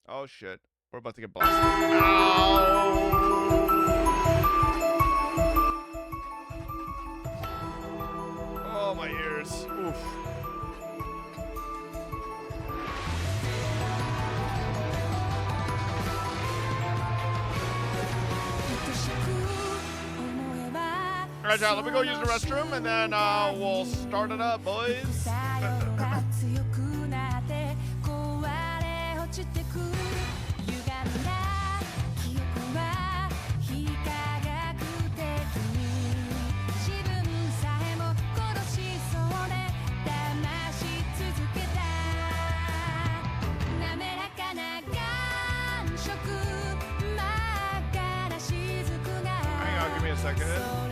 Oh shit. We're about to get blasted. Ow! Oh, my ears. Oof. Alright, John, let me go use the restroom and then we'll start it up, boys. Hang on, give me a second.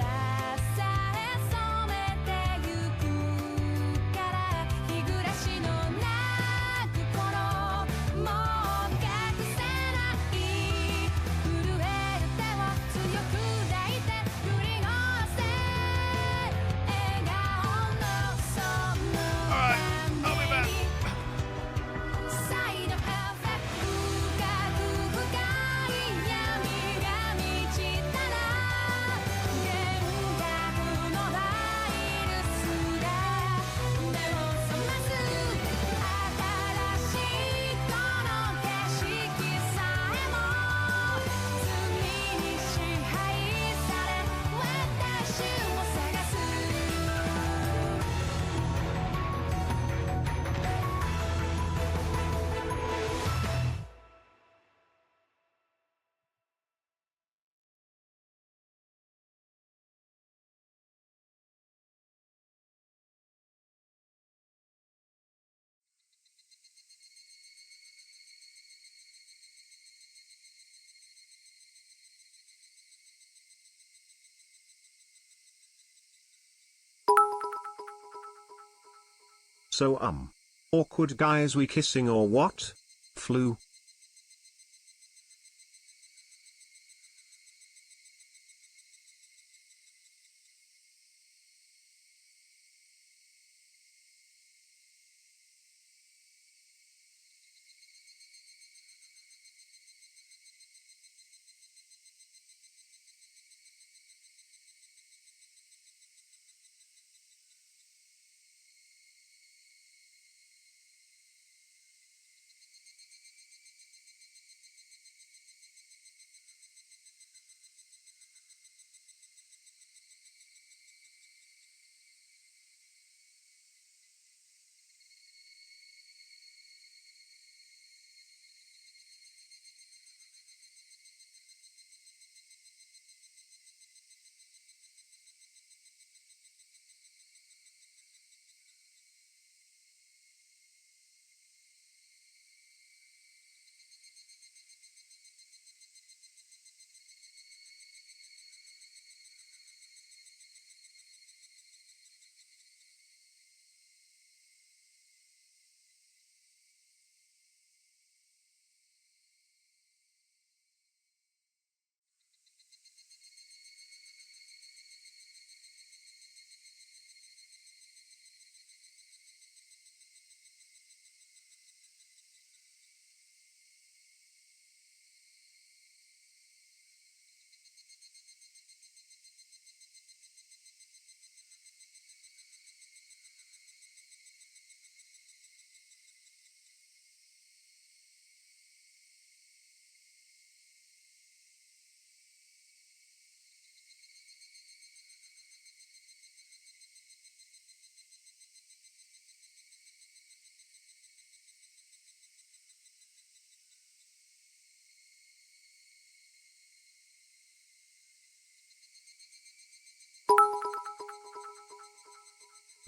So awkward guys, we kissing or what? Flu?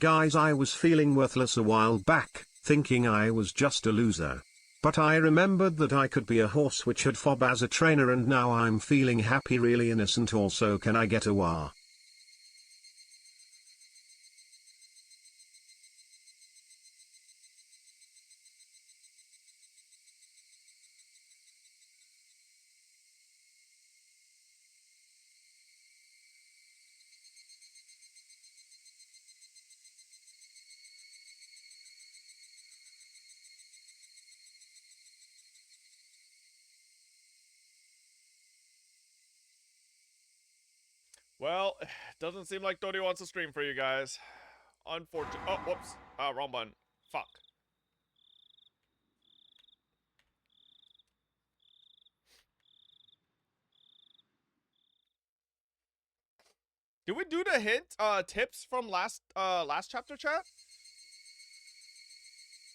Guys, I was feeling worthless a while back, thinking I was just a loser. But I remembered that I could be a horse which had fob as a trainer, and now I'm feeling happy, really innocent. Also, can I get a wah? Well, doesn't seem like Tony wants to stream for you guys. Unfortunate. Oh, whoops. Wrong button. Fuck. Did we do the tips from last chapter, chat?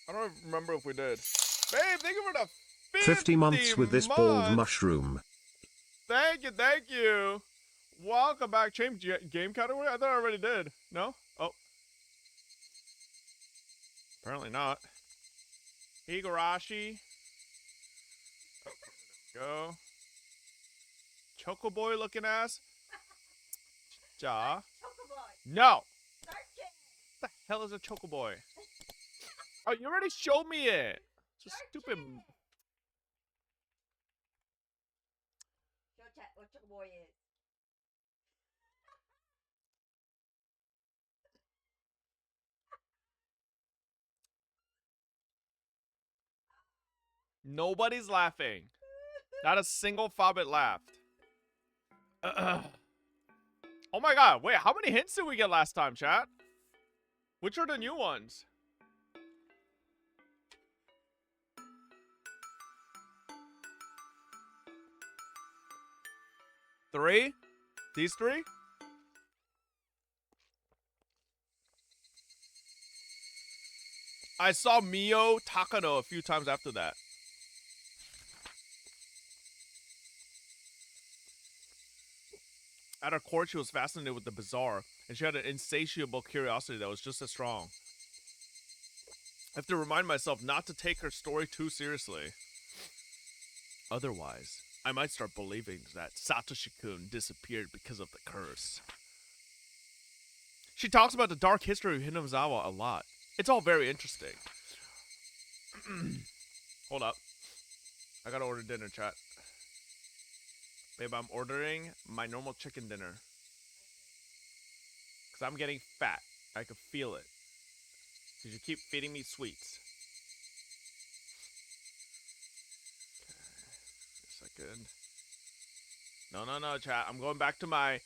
I don't remember if we did. Babe, thank you for the 50 months with this bald months. mushroom. Thank you. Welcome back. Change game category? I thought I already did. No? Oh. Apparently not. Higurashi. Go. Chocoboy looking ass. Ja. No. What the hell is a chocoboy? Oh, you already showed me it. It's a stupid. Show chat what chocoboy is. Nobody's laughing. Not a single Fobbit laughed. Oh my god, wait, how many hints did we get last time, chat? Which are the new ones? Three? These three? I saw Mio Takano a few times after that. At her court, she was fascinated with the bizarre, and she had an insatiable curiosity that was just as strong. I have to remind myself not to take her story too seriously. Otherwise, I might start believing that Satoshi-kun disappeared because of the curse. She talks about the dark history of Hinamizawa a lot. It's all very interesting. Hold up. I gotta order dinner, chat. Babe, I'm ordering my normal chicken dinner. Because I'm getting fat. I can feel it. Because you keep feeding me sweets. Okay. A second. No, chat. I'm going back to my...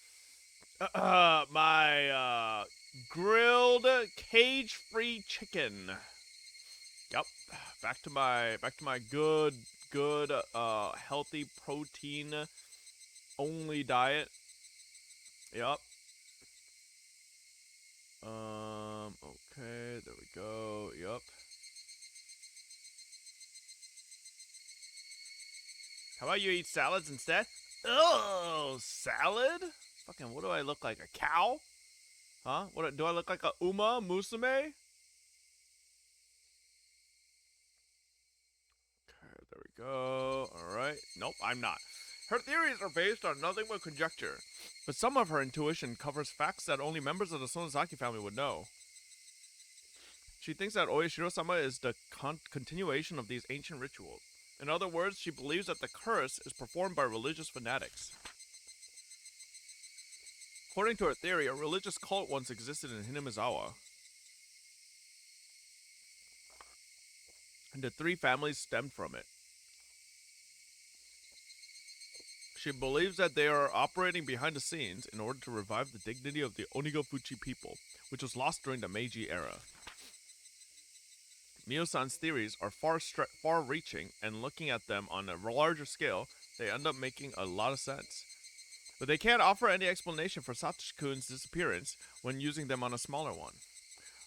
grilled cage-free chicken. Yep. Back to my good, healthy protein only diet. Yep. Okay, there we go. Yep. How about you eat salads instead? Oh, salad? Fucking, what do I look like? A cow? Huh? What do I look like? A Uma Musume? Okay, there we go. Alright. Nope, I'm not. Her theories are based on nothing but conjecture, but some of her intuition covers facts that only members of the Sonozaki family would know. She thinks that Oyashiro-sama is the continuation of these ancient rituals. In other words, she believes that the curse is performed by religious fanatics. According to her theory, a religious cult once existed in Hinamizawa, and the three families stemmed from it. She believes that they are operating behind the scenes in order to revive the dignity of the Onigofuchi people, which was lost during the Meiji era. Mio-san's theories are far-reaching, and looking at them on a larger scale, they end up making a lot of sense. But they can't offer any explanation for Satoshi-kun's disappearance when using them on a smaller one.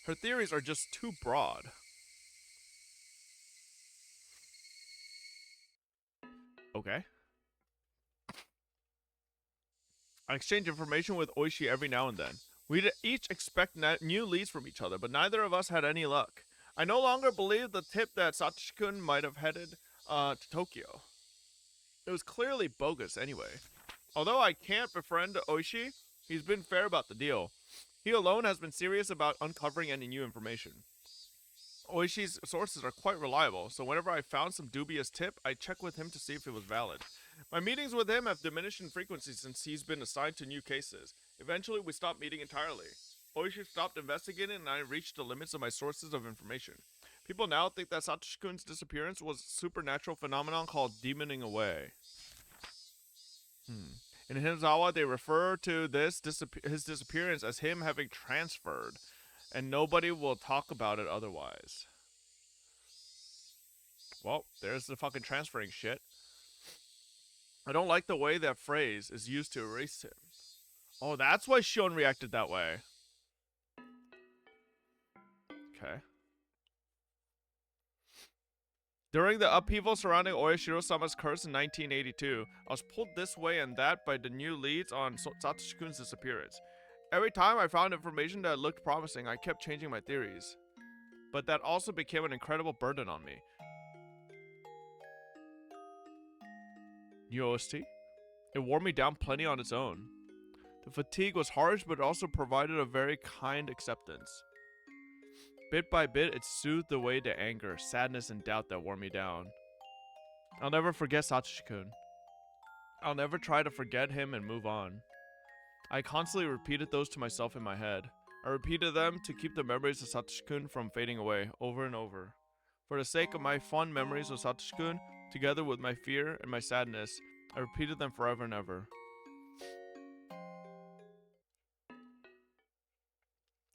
Her theories are just too broad. Okay. I exchange information with Oishi every now and then. We each expect new leads from each other, but neither of us had any luck. I no longer believe the tip that Satoshi-kun might have headed to Tokyo. It was clearly bogus anyway. Although I can't befriend Oishi, he's been fair about the deal. He alone has been serious about uncovering any new information. Oishi's sources are quite reliable, so whenever I found some dubious tip, I check with him to see if it was valid. My meetings with him have diminished in frequency since he's been assigned to new cases. Eventually, we stopped meeting entirely. Oishi stopped investigating, and I reached the limits of my sources of information. People now think that Satoshi-kun's disappearance was a supernatural phenomenon called demoning away. In Hinamizawa, they refer to his disappearance as him having transferred, and nobody will talk about it otherwise. Well, there's the fucking transferring shit. I don't like the way that phrase is used to erase him. Oh, that's why Shion reacted that way. Okay. During the upheaval surrounding Oyashiro-sama's curse in 1982, I was pulled this way and that by the new leads on Satoshi-kun's disappearance. Every time I found information that looked promising, I kept changing my theories. But that also became an incredible burden on me. New OST? It wore me down plenty on its own. The fatigue was harsh, but it also provided a very kind acceptance. Bit by bit, it soothed away the anger, sadness, and doubt that wore me down. I'll never forget Satoshi-kun. I'll never try to forget him and move on. I constantly repeated those to myself in my head. I repeated them to keep the memories of Satoshi-kun from fading away, over and over. For the sake of my fond memories of Satoshi-kun, together with my fear and my sadness, I repeated them forever and ever.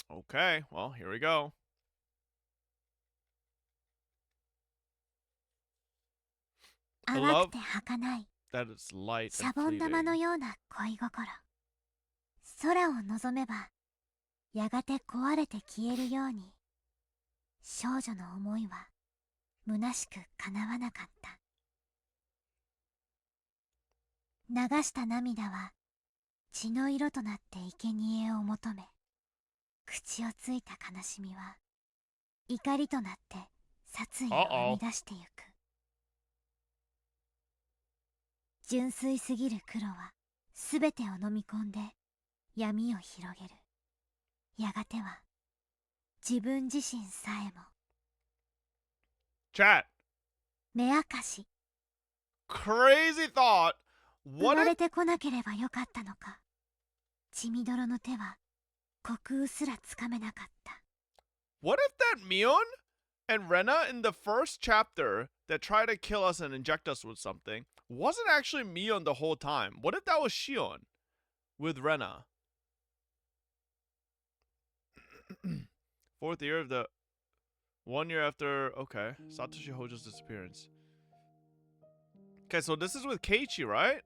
Okay, well, here we go. I love that it's light and fleeting. 空を望めばやがて壊れて消えるように少女の思いは虚しく叶わなかった流した涙は血の色となって生贄を求め口をついた悲しみは怒りとなって殺意を生み出してゆく純粋すぎる黒はすべてを飲み込んで闇を広げるやがては自分自身さえも Chat! 目明かし Crazy thought! 生 What ま if, れてこなければよかったのか血みどろの手は虚空すらつかめなかった what if that Mion and Rena in the first chapter that tried to kill us and inject us with something wasn't actually Mion the whole time? What if that was Shion with Rena? Fourth year of the 1 year after, okay, Satoshi Hojo's disappearance. Okay, so this is with Keiichi, right?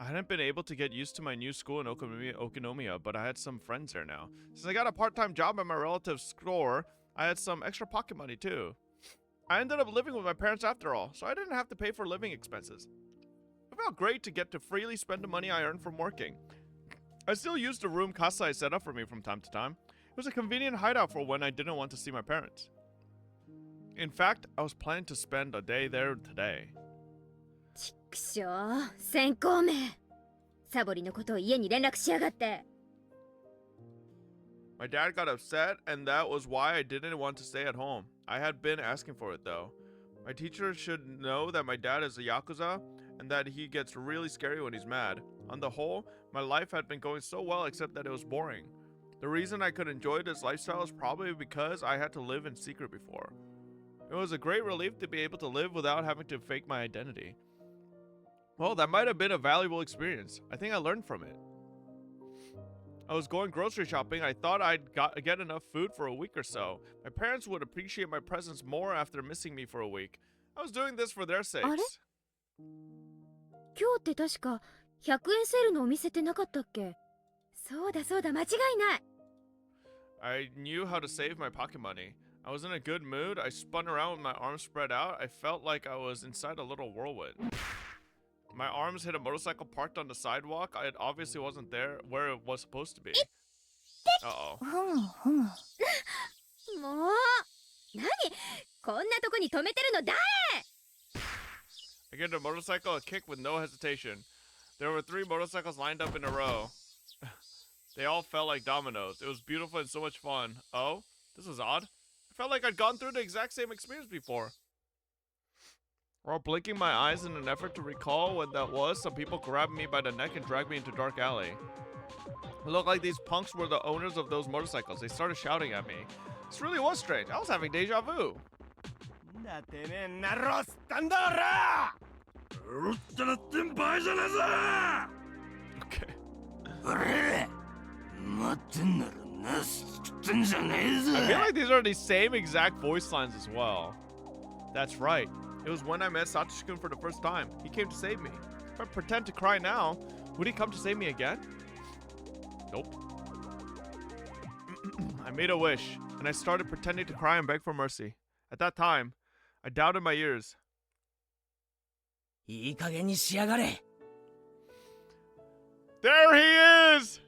I hadn't been able to get used to my new school in Okinomiya, but I had some friends there now. Since I got a part-time job at my relative's store, I had some extra pocket money too. I ended up living with my parents after all, so I didn't have to pay for living expenses. It felt great to get to freely spend the money I earned from working. I still used the room Kasai set up for me from time to time. It was a convenient hideout for when I didn't want to see my parents. In fact, I was planning to spend a day there today. ちくしょう、先行め。サボりのことを家に連絡しやがって。My dad got upset, and that was why I didn't want to stay at home. I had been asking for it though. My teacher should know that my dad is a Yakuza, and that he gets really scary when he's mad. On the whole, my life had been going so well except that it was boring. The reason I could enjoy this lifestyle is probably because I had to live in secret before. It was a great relief to be able to live without having to fake my identity. Well, that might have been a valuable experience. I think I learned from it. I was going grocery shopping. I thought I'd get enough food for a week or so. My parents would appreciate my presence more after missing me for a week. I was doing this for their sakes. 今日って確か100円セールのお店ってなかったっけ？そうだそうだ、間違いない。I knew how to save my pocket money. I was in a good mood. I spun around with my arms spread out. I felt like I was inside a little whirlwind. My arms hit a motorcycle parked on the sidewalk. It obviously wasn't there where it was supposed to be. Uh-oh. もう、何？こんなとこに止めてるの誰？ I gave the motorcycle a kick with no hesitation. There were 3 motorcycles lined up in a row. They all felt like dominoes. It was beautiful and so much fun. Oh, this was odd. I felt like I'd gone through the exact same experience before. While blinking my eyes in an effort to recall when that was, some people grabbed me by the neck and dragged me into a dark alley. It looked like these punks were the owners of those motorcycles. They started shouting at me. This really was strange. I was having deja vu. Okay. I feel like these are the same exact voice lines as well. That's right. It was when I met Satoshi-kun for the first time. He came to save me. If I pretend to cry now, would he come to save me again? Nope. I made a wish, and I started pretending to cry and beg for mercy. At that time, I doubted my ears. いい加減にしやがれ There he is!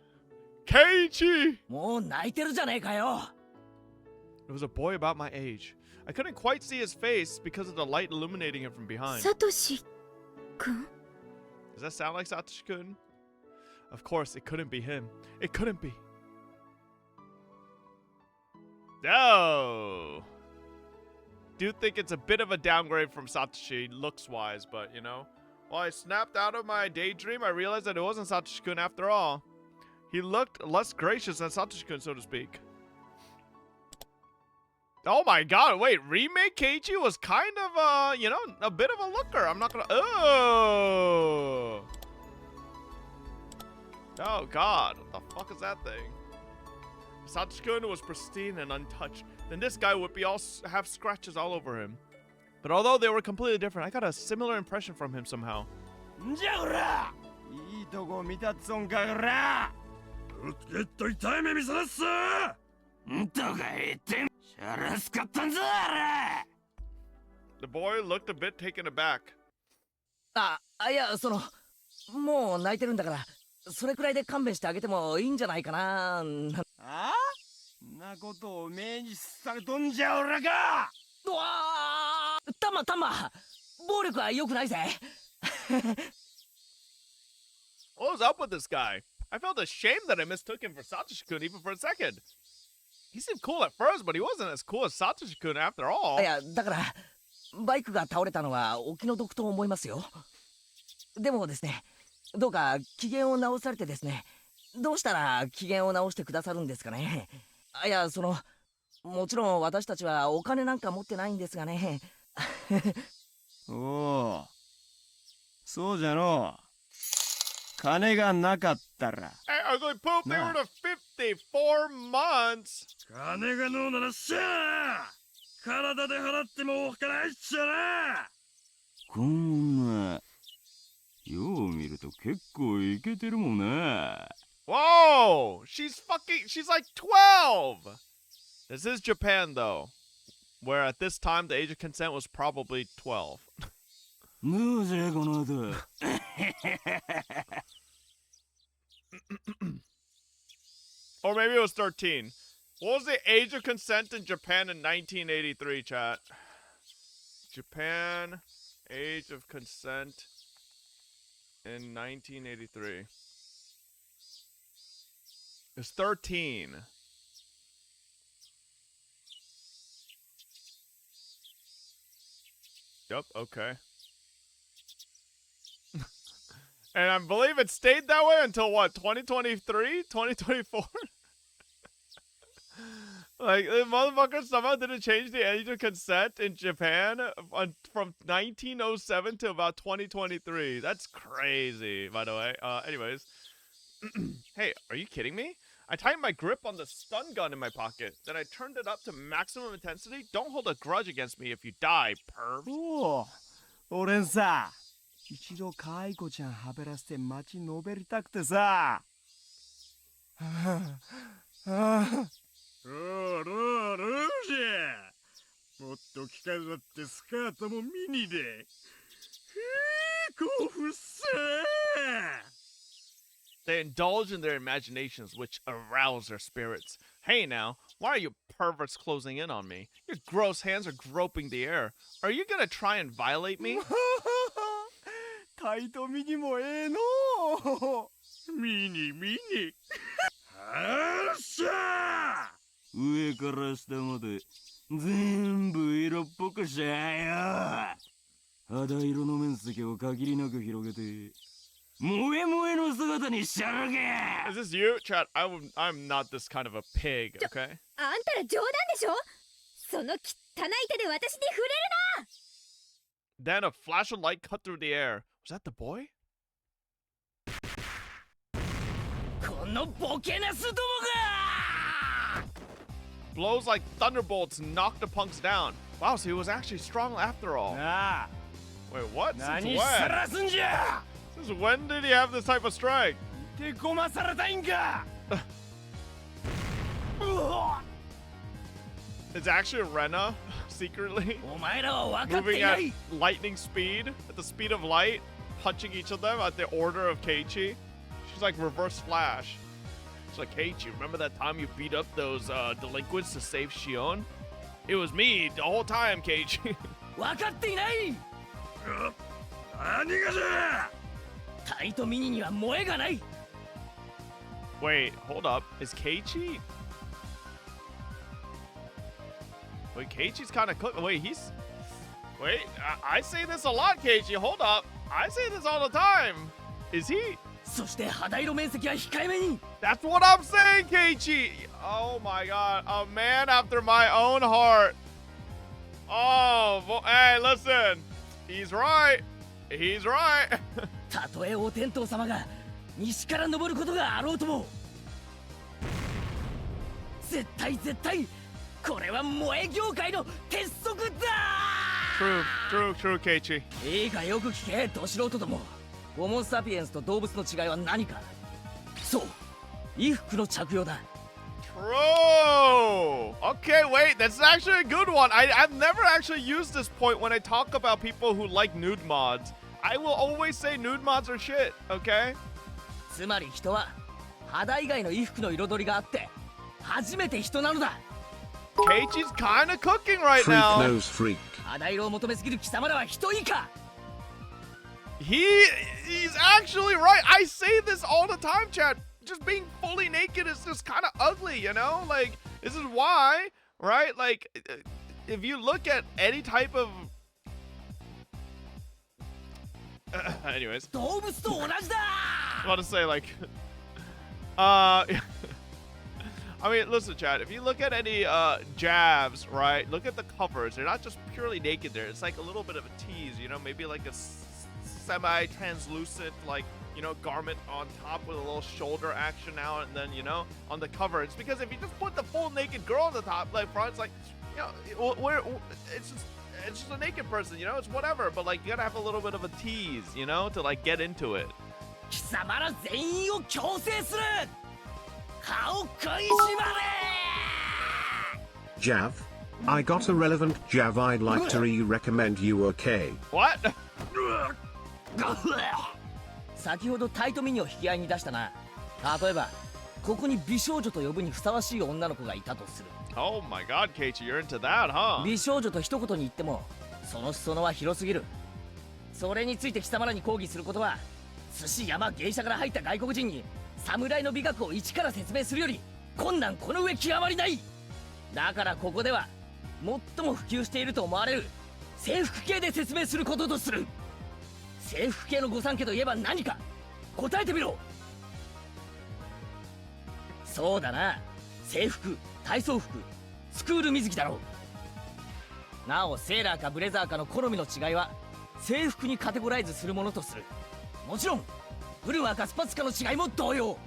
Keiichi! もう泣いてるじゃねえかよ It was a boy about my age. I couldn't quite see his face because of the light illuminating him from behind. サトシくん Does that sound like Satoshi-kun? Of course, it couldn't be him. It couldn't be. No! Do think it's a bit of a downgrade from Satoshi looks-wise, but you know. While I snapped out of my daydream, I realized that it wasn't Satoshi-kun after all. He looked less gracious than Satoshi-kun, so to speak. Oh my god, wait, remake Keiichi was kind of, you know, a bit of a looker. I'm not gonna, oh! Oh god, what the fuck is that thing? Satoshi-kun was pristine and untouched. Then this guy would be have scratches all over him. But although they were completely different, I got a similar impression from him somehow. んじゃおらいいとこ見たっつんかおらずっと痛い目見せなっすんとか言ってシャラスかったんぞあ The boy looked a bit taken aback. いやもう泣いてるんだからそれくらいで勘弁してあげてもいいんじゃないかなあんなことを命じされとんじゃおらかうわたま暴力は良くないぜ What was up with this guy? I felt ashamed that I mistook him for Satoshi-kun even for a second. He seemed cool at first, but he wasn't as cool as Satoshi-kun after all. いやだからバイクが倒れたのはお気の毒と思いますよでもですねどうか機嫌を直されてですねどうしたら機嫌を直してくださるんですかねいやもちろん私たちはお金なんか持ってないんですがねおおそうじゃの金がなかったら Hey, ugly poop, they were to 54 months. 金がのうならっしゃ体で払ってもおっかないっしゃなこんなよう見ると結構イケてるもんな Whoa! She's like 12! This is Japan, though, where at this time the age of consent was probably 12. どうじゃこの後 Or maybe it was 13. What was the age of consent in Japan in 1983, chat? Japan, age of consent in 1983. It's 13. Yep, okay. And I believe it stayed that way until what, 2023? 2024? Like, the motherfucker somehow didn't change the age of consent in Japan from 1907 to about 2023. That's crazy, by the way. Anyways. Hey, are you kidding me? I tightened my grip on the stun gun in my pocket. Then I turned it up to maximum intensity. Don't hold a grudge against me if you die, perv. おお俺さ一度可愛い子ちゃんはべらせて街のべりたくてさルーじゃもっと着飾ってスカートもミニで興奮さ They indulge in their imaginations, which arouse their spirits. Hey now, why are you perverts closing in on me? Your gross hands are groping the air. Are you gonna try and violate me? タイトミニもええのミニミニはっしゃ上から下まで全部色っぽくしゃよ肌色の面積を限りなく広げて萌え萌えの姿にしちゃるけ Is this you? Chat, I'm not this kind of a pig, okay? あんたら冗談でしょその汚い手で私に触れるな Then a flash of light cut through the air. Was that the boy? このボケなすどもが Blows like thunderbolts knock the punks down. Wow, so he was actually strong after all. なあ Wait, what? 何 Since しさ when? らすんじゃ Since when did he have this type of strength? 手こまされたいんか It's actually Rena, secretly, お前らは分かって moving いな at い lightning speed, at the speed of light, punching each of them at the order of Keiichi. She's like reverse flash. She's like, Keiichi, remember that time you beat up those delinquents to save Shion? It was me the whole time, Keiichi. 分かっていない 何がじゃタイトミニには萌えがない Wait, hold up. Is Keiichi? Wait, Keiichi's kind of cook. Wait, he's. Wait, I say this a lot, Keiichi. Hold up. I say this all the time. Is he? そして肌色面積は控えめに That's what I'm saying, Keiichi. Oh my god. A man after my own heart. Oh, hey, listen. He's right. He's right. たとえお天道様が西から昇ることがあろうとも絶対これは萌え業界の鉄則だ True, Keiichi. いいかよく聞けド素人どもホモ・サピエンスと動物の違いは何かそう衣服の着用だ True. Okay, wait. That's actually a good one. I've never actually used this point when I talk about people who like nude mods. I will always say nude mods are shit, okay? つまり人は肌以外の衣服の彩りがあって初めて人なのだ Keiichi's kind of cooking right Freak now. knows freak. 肌色を求めすぎる貴様らは人以下 He's actually right. I say this all the time, chat. Just being fully naked is just kind of ugly, you know? Like, this is why, right? Like, if you look at any type of... anyways. 動物と同じだ I want to say, like... I mean, listen, Chad. If you look at any jabs, right? Look at the covers. They're not just purely naked there. It's like a little bit of a tease, you know? Maybe like a semi-translucent, like, you know, garment on top with a little shoulder action out, and then, you know, on the cover. It's because if you just put the full naked girl on the top, like, front, it's like, you know, it's just a naked person, you know? It's whatever. But, like, you gotta have a little bit of a tease, you know, to, like, get into it. 貴様ら全員を強制する顔食いしばれ Jav? I got a relevant Jav I'd like to recommend you, okay? What? 先ほどタイトミニを引き合いに出したな例えばここに美少女と呼ぶにふさわしい女の子がいたとする Oh my god, Keiichi, you're into that, huh? 美少女と一言に言ってもその裾野は広すぎるそれについて貴様らに抗議することは寿司山芸者から入った外国人に侍の美学を一から説明するより困難この上極まりないだからここでは最も普及していると思われる制服系で説明することとする制服系の御三家といえば何か答えてみろそうだな制服体操服スクール水着だろうなおセーラーかブレザーかの好みの違いは制服にカテゴライズするものとするもちろんブルワーかスパッツかの違いも同様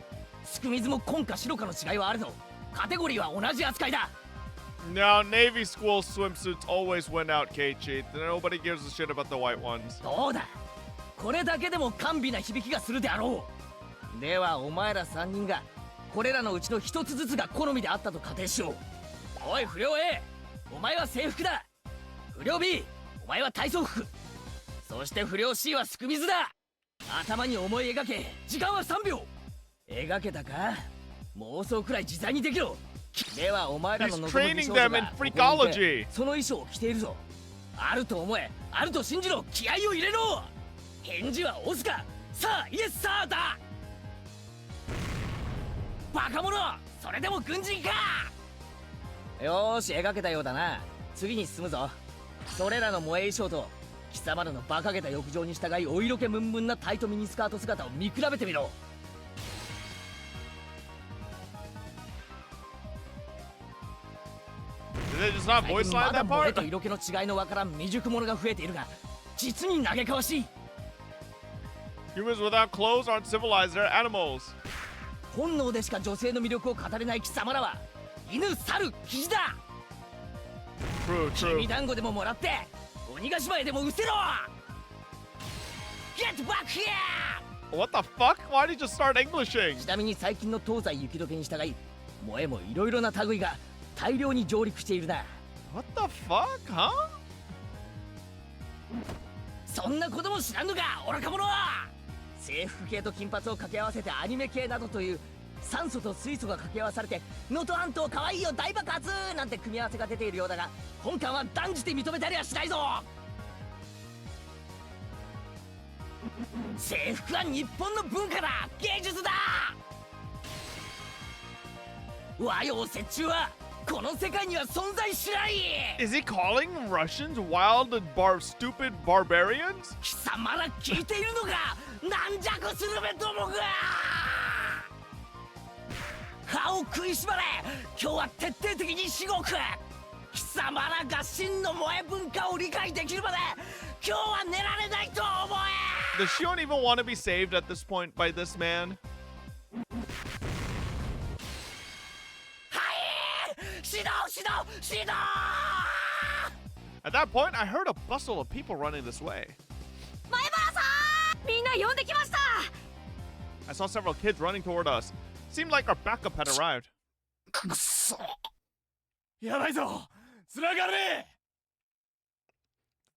スクミズも紺か白かの違いはあるぞカテゴリーは同じ扱いだ Now, Navy school swimsuits always win out, Keiichi. Nobody gives a shit about the white ones. どうだこれだけでも甘美な響きがするであろうではお前ら3人がこれらのうちの一つずつが好みであったと仮定しようおい不良 A お前は制服だ不良 B お前は体操服そして不良 C はスクミズだ頭に思い描け時間は3秒描けたか妄想くらい自在にできろではお前らの He's 望む training 美少女 them が in ここにい freakology. てその衣装を着ているぞあると思えあると信じろ気合を入れろ返事はオスかさあイエスサーだバカ者それでも軍人かよーし描けたようだな次に進むぞそれらの萌え衣装と貴様らの馬鹿げた欲情に従いお色気ムンムンなタイトミニスカート姿を見比べてみろDid they just not 最 voice 近ま line だ that 萌え part? と色気の違いのわからん未熟者が増えているが実に嘆かわしい Humans without clothes aren't civilized, they're animals. 本能でしか女性の魅力を語れない貴様らは犬猿キジだ。 True, き true. びだんごでももらって鬼ヶ島へでも失せろ。 Get back here! What the fuck? Why did you just start Englishing? ちなみに最近の東西雪解けに従い萌えもいろいろな類が大量に上陸しているな。 What the fuck, huh? そんなことも知らんのか愚か者は。制服系と金髪を掛け合わせてアニメ系などという酸素と水素が掛け合わされて能登半島かわいいよ大爆発なんて組み合わせが出ているようだが、本館は断じて認めたりはしないぞ。制服は日本の文化だ、芸術だ。和洋折衷はこの世界には存在しない。 Is he calling Russians wild and stupid barbarians? 貴様ら聞いているのか、軟弱するべどもが。歯を食いしばれ、今日は徹底的にしごく。貴様らが真の萌え文化を理解できるまで今日は寝られないと思え。 Does Shion even want to be saved at this point by this man? はい、指導指導指導。 At that point, I heard a bustle of people running this way. 前原さん、みんな呼んできました。 I saw several kids running toward us. Seemed like our backup had arrived. くそ。やばいぞ。繋がれ。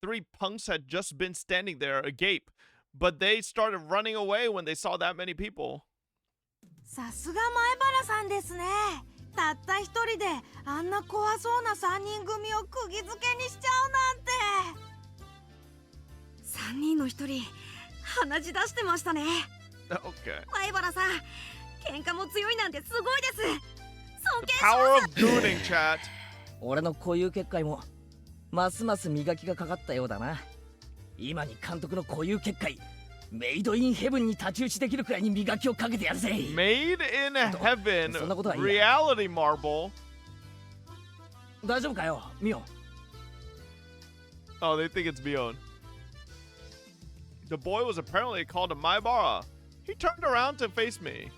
Three punks had just been standing there agape, but they started running away when they saw that many people. さすが前原さんですね。たった一人であんな怖そうな3人組を釘付けにしちゃうなんて。3人の1人鼻血出してましたね。 Okay. 前原さん、喧嘩も強いなんてすごいです。尊 The 敬し power ま of gooning, chat. 俺の固有結界もますます磨きがかかったようだな。今に監督の固有結界メイドインヘブンに太刀打ちできるくらいに磨きをかけてやるぜ。 Made in heaven. そんなことはいい。 Reality marble. 大丈夫かよ、ミオン。 Oh, they think it's Mion. The boy was apparently called a Maibara. He turned around to face me.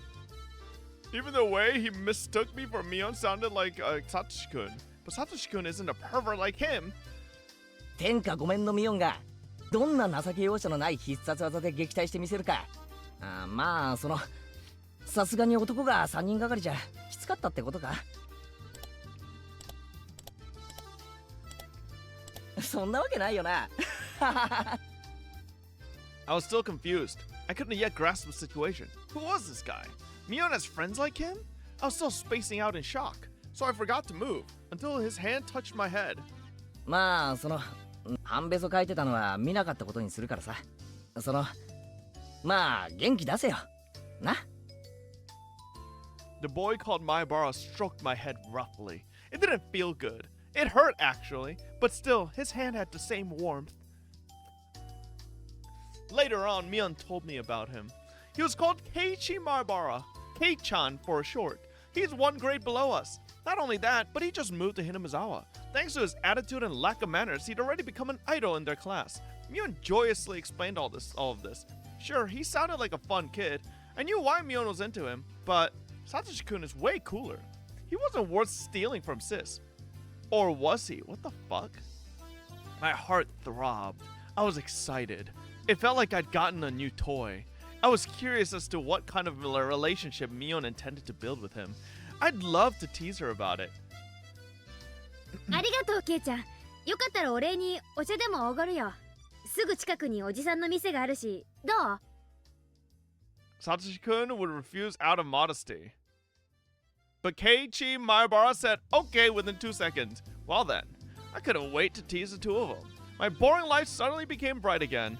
Even the way he mistook me for Mion sounded like Satoshi-kun. But Satoshi-kun isn't a pervert like him. 天下ごめんのミオンがどんな情け容赦のない必殺技で撃退してみせるか。まあさすがに男が3人がかりじゃきつかったってことか。そんなわけないよな。I was still confused. I couldn't yet grasp the situation. Who was this guy? Mion has friends like him? I was still spacing out in shock, so I forgot to move until his hand touched my head. まあ半べそ書いてたのは見なかったことにするからさ。まあ元気出せよな。 The boy called Maibara stroked my head roughly. It didn't feel good. It hurt actually, but still, his hand had the same warmth. Later on, Mion told me about him. He was called Keiichi Maibara, Kei-chan for short. He's one grade below us. Not only that, but he just moved to Hinamizawa. Thanks to his attitude and lack of manners, he'd already become an idol in their class. Mion joyously explained all of this. Sure, he sounded like a fun kid. I knew why Mion was into him, but Satoshi-kun is way cooler. He wasn't worth stealing from sis. Or was he? What the fuck? My heart throbbed. I was excited. It felt like I'd gotten a new toy. I was curious as to what kind of a relationship Mion intended to build with him. I'd love to tease her about it. ありがとう、ケイちゃん。よかったらお礼にお茶でもおごるよ。すぐ近くにおじさんの店があるし、どう？ Satoshi-kun would refuse out of modesty. But Keiichi Maibara said okay within 2 seconds. Well then, I couldn't wait to tease the two of them. My boring life suddenly became bright again.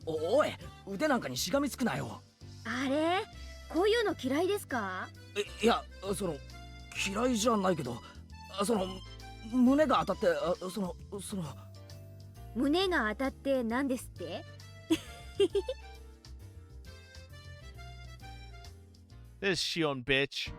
おい、腕なんかにしがみつくなよ。あれ？こういうの嫌いですか？いや、嫌いじゃないけど、胸が当たって、胸が当たって何ですって？ This Shion bitch.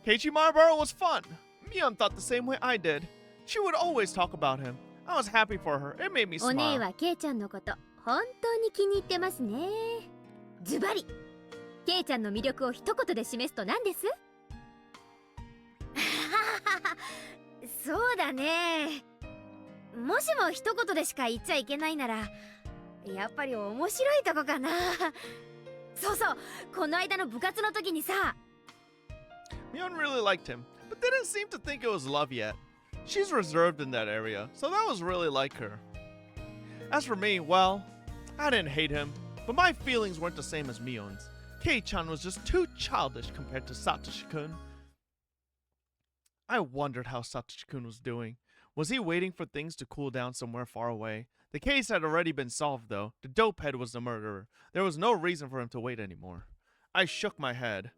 Keiichi Maibara was fun. Mion thought the same way I did. She would always talk about him. I was happy for her. It made me お姉 smile. はケイちゃんのこと本当に気に入ってますね。ズバリケイちゃんの魅力を一言で示すと何です？そうだね。もしも一言でしか言っちゃいけないなら、やっぱり面白いとこかな。そうそう、この間の部活の時にさ。Mion really liked him, but didn't seem to think it was love yet. She's reserved in that area, so that was really like her. As for me, well, I didn't hate him, but my feelings weren't the same as Mion's. Kei-chan was just too childish compared to Satoshi-kun. I wondered how Satoshi-kun was doing. Was he waiting for things to cool down somewhere far away? The case had already been solved, though. The dopehead was the murderer. There was no reason for him to wait anymore. I shook my head.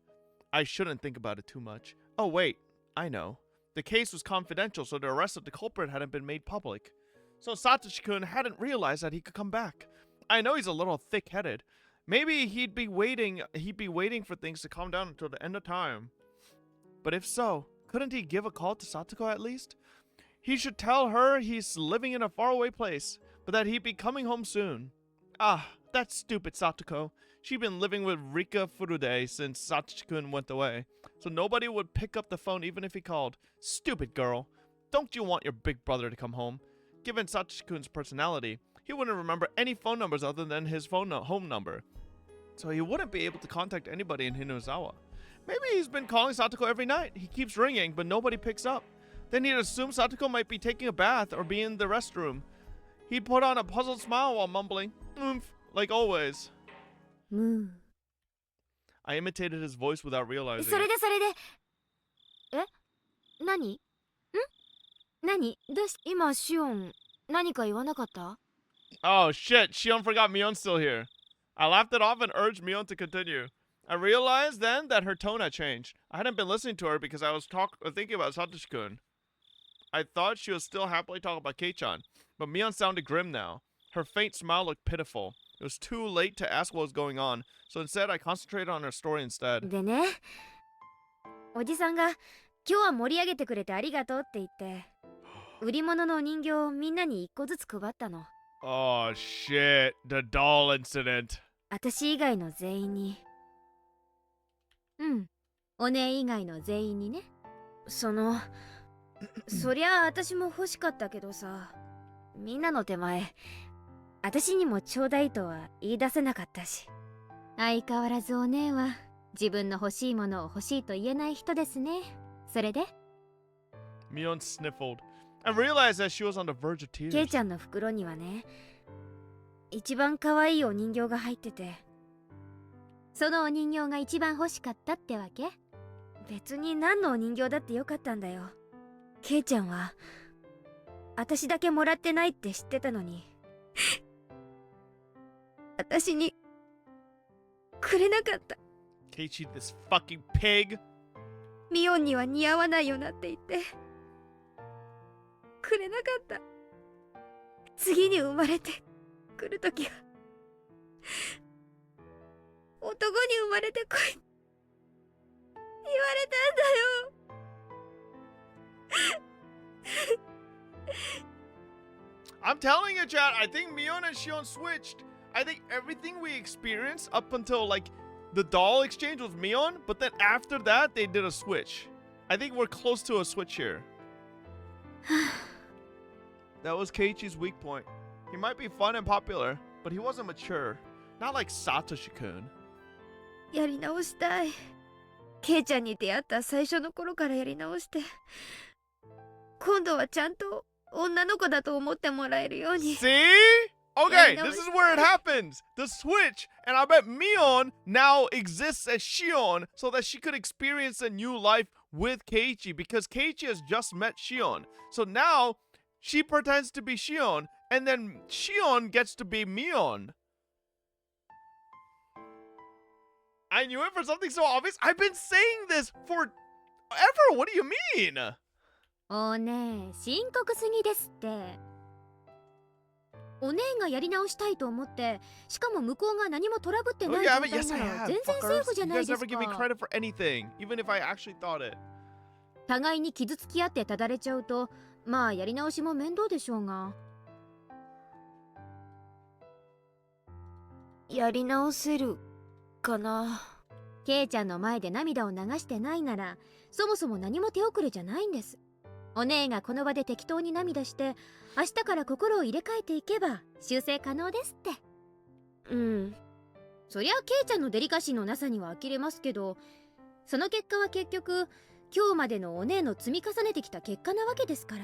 I shouldn't think about it too much. Oh wait, I know. The case was confidential, so the arrest of the culprit hadn't been made public. So Satoshi-kun hadn't realized that he could come back. I know he's a little thick-headed. Maybe he'd be waiting for things to calm down until the end of time. But if so, couldn't he give a call to Satoko at least? He should tell her he's living in a faraway place, but that he'd be coming home soon. Ah, that stupid Satoko. She'd been living with Rika Furude since Satoshi-kun went away, so nobody would pick up the phone even if he called. Stupid girl. Don't you want your big brother to come home? Given Satoshi-kun's personality, he wouldn't remember any phone numbers other than his home number, so he wouldn't be able to contact anybody in Hinamizawa. Maybe he's been calling Satoko every night. He keeps ringing, but nobody picks up. Then he'd assume Satoko might be taking a bath or be in the restroom. He'd put on a puzzled smile while mumbling, "Oomph," like always. I imitated his voice without realizing それ it. でえ、何？何？どうし今シオン何か言わなかった？ Oh shit, Shion forgot Mion's still here. I laughed it off and urged Mion to continue. I realized then that her tone had changed. I hadn't been listening to her because I was thinking about Satoshi-kun. I thought she was still happily talking about Kei-chan, but Mion sounded grim now. Her faint smile looked pitiful. It was too late to ask what was going on, so instead I concentrated on her story instead. でね、おじさんが今日は盛り上げてくれてありがとうって言って、売り物のお人形をみんなに一個ずつ配ったの。Oh shit, the doll incident. 私以外の全員に。お姉以外の全員にね。そりゃあ私も欲しかったけどさ、みんなの手前、私にもちょうだいとは言い出せなかったし。相変わらずお姉は自分の欲しいものを欲しいと言えない人ですね。それで Mion sniffled. I realized that she was on the verge of ケイ tears. ちゃんの袋にはね、一番可愛いお人形が入ってて、そのお人形が一番欲しかったってわけ？別に何のお人形だってよかったんだよ。ケイちゃんは私だけもらってないって知ってたのに私にくれなかった。 Keiichi, this fucking pig. ミオンには似合わないよなって言ってくれなかった。次に生まれてくるときは男に生まれてこい言われたんだよ。I'm telling you, Chad, I think Mion and Shion switched. I think everything we experienced up until like the doll exchange was Mion, but then after that they did a switch. I think we're close to a switch here. That was Keiichi's weak point. He might be fun and popular, but he wasn't mature. Not like Satoshi-kun. やり直したい。ケイちゃんに出会った最初の頃からやり直して、今度はちゃんと女の子だと思ってもらえるように。 See? Okay, this is where it happens. The switch. And I bet Mion now exists as Shion so that she could experience a new life with Keiichi because Keiichi has just met Shion. So now she pretends to be Shion and then Shion gets to be Mion. I knew it for something so obvious. I've been saying this forever. What do you mean? お姉、深刻すぎですって。お姉がやり直したいと思って、しかも向こうが何もトラブってない状態なら全然セーフじゃないですか。 You guys never give me credit for anything, even if I actually thought it. 互いに傷つき合ってただれちゃうと、まあやり直しも面倒でしょうが。やり直せるかな。ケイちゃんの前で涙を流してないなら、そもそも何も手遅れじゃないんです。お姉がこの場で適当に涙して、明日から心を入れ替えていけば修正可能ですって。うん。そりゃケイちゃんのデリカシーのなさには呆れますけど、その結果は結局今日までのお姉の積み重ねてきた結果なわけですから。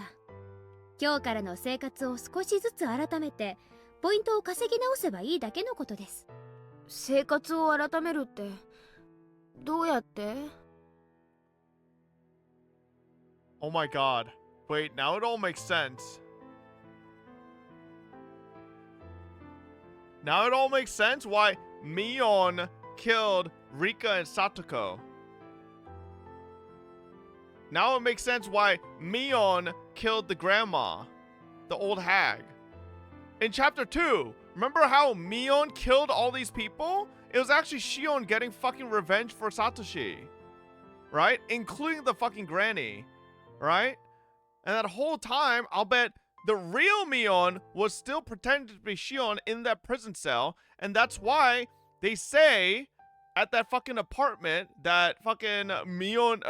今日からの生活を少しずつ改めてポイントを稼ぎ直せばいいだけのことです。生活を改めるってどうやって？ Oh my god. Wait, now it all makes sense. Now it all makes sense why Mion killed Rika and Satoko. Now it makes sense why Mion killed the grandma, the old hag. In chapter 2, remember how Mion killed all these people? It was actually Shion getting fucking revenge for Satoshi. Right? Including the fucking granny. Right? And that whole time, I'll bet the real Mion was still pretending to be Shion in that prison cell. And that's why they say at that fucking apartment that fucking Mion,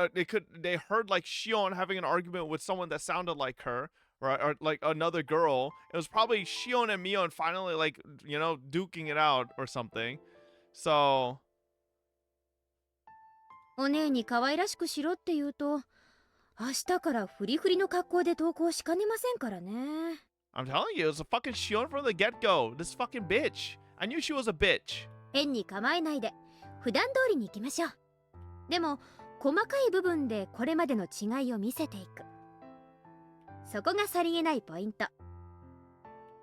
they heard like Shion having an argument with someone that sounded like her, right? Or like another girl. It was probably Shion and Mion finally like, you know, duking it out or something. So お姉に可愛らしくしろって言うと、明日からフリフリの格好で登校しかねませんからね。I'm telling you, it's a fucking Shion from the get-go. This fucking bitch. I knew she was a bitch. 変に構えないで普段通りに行きましょう。でも細かい部分でこれまでの違いを見せていく。そこがさりげないポイント。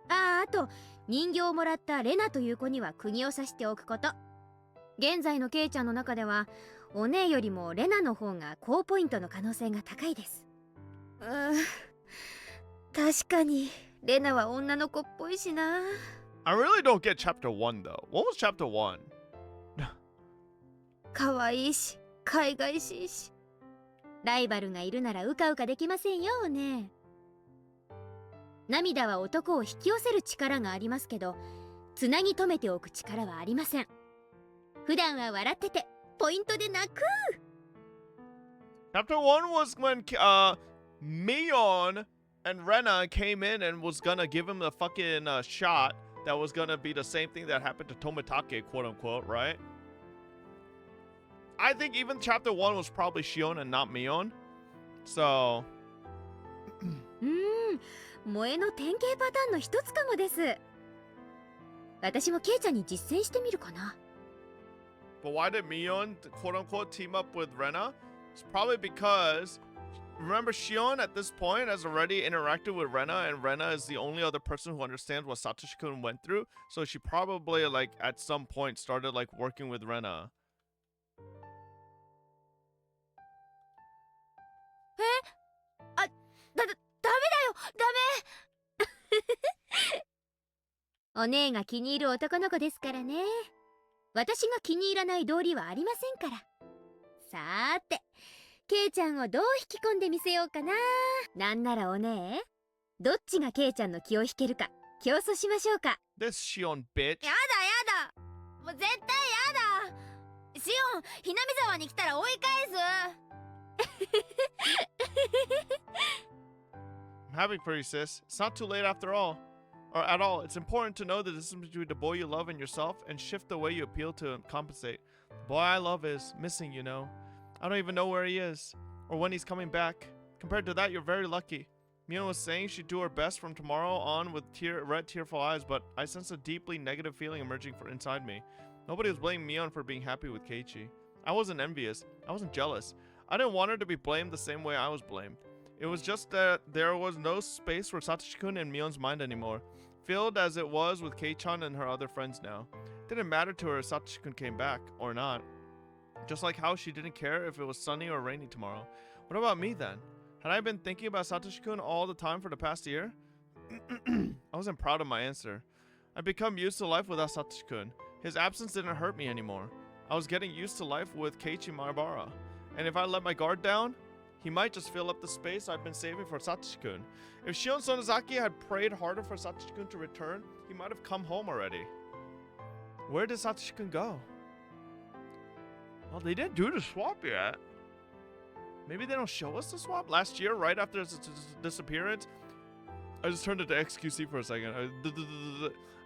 あと人形をもらったレナという子には釘を刺しておくこと。現在のケイちゃんの中ではお姉よりもレナの方が高ポイントの可能性が高いです。確かにレナは女の子っぽいしな。I really don't get chapter 1 though. What was chapter 1? 可愛いし海外しいし、ライバルがいるならうかうかできませんよお姉。涙は男を引き寄せる力がありますけど、つなぎ止めておく力はありません。普段は笑っててポイントで泣く。 Chapter 1 was when Mion and Rena came in and was gonna give him the fucking shot that was gonna be the same thing that happened to Tomitake, quote unquote, right? I think even chapter 1 was probably Shion and not Mion. So 萌えの典型パターンの一つかもです。私もケイちゃんに実践してみるかな。But why did Mion, quote unquote, team up with Rena? It's probably because, remember, Shion at this point has already interacted with Rena, and Rena is the only other person who understands what Satoshi-kun went through. So she probably, like, at some point started, like, working with Rena. ダメだよ、ダメ。お姉が気に入る男の子ですからね。私が気に入らない道理はありませんから。さーて、ケイちゃんをどう引き込んでみせようかな。なんならお姉、どっちがケイちゃんの気を引けるか競争しましょうか。 This Shion bitch. やだ。もう絶対やだ。シオン、ひなみざわに来たら追い返す。I'm happy for you, sis. It's not too late after all. Or at all. It's important to know the distance between the boy you love and yourself and shift the way you appeal to and compensate. The boy I love is missing, you know. I don't even know where he is or when he's coming back. Compared to that, you're very lucky. Mion was saying she'd do her best from tomorrow on with red tearful eyes, but I sense a deeply negative feeling emerging from inside me. Nobody was blaming Mion for being happy with Keiichi. I wasn't envious. I wasn't jealous. I didn't want her to be blamed the same way I was blamed. It was just that there was no space for Satoshi-kun in Mion's mind anymore, filled as it was with Kei-chan and her other friends now. It didn't matter to her if Satoshi-kun came back, or not. Just like how she didn't care if it was sunny or rainy tomorrow. What about me then? Had I been thinking about Satoshi-kun all the time for the past year? I wasn't proud of my answer. I'd become used to life without Satoshi-kun. His absence didn't hurt me anymore. I was getting used to life with Keiichi Maibara. And if I let my guard down, he might just fill up the space I've been saving for Satoshi-kun. If Shion Sonozaki had prayed harder for Satoshi-kun to return, he might have come home already. Where did Satoshi-kun go? Well, they didn't do the swap yet. Maybe they don't show us the swap? Last year, right after his disappearance, I just turned into XQC for a second.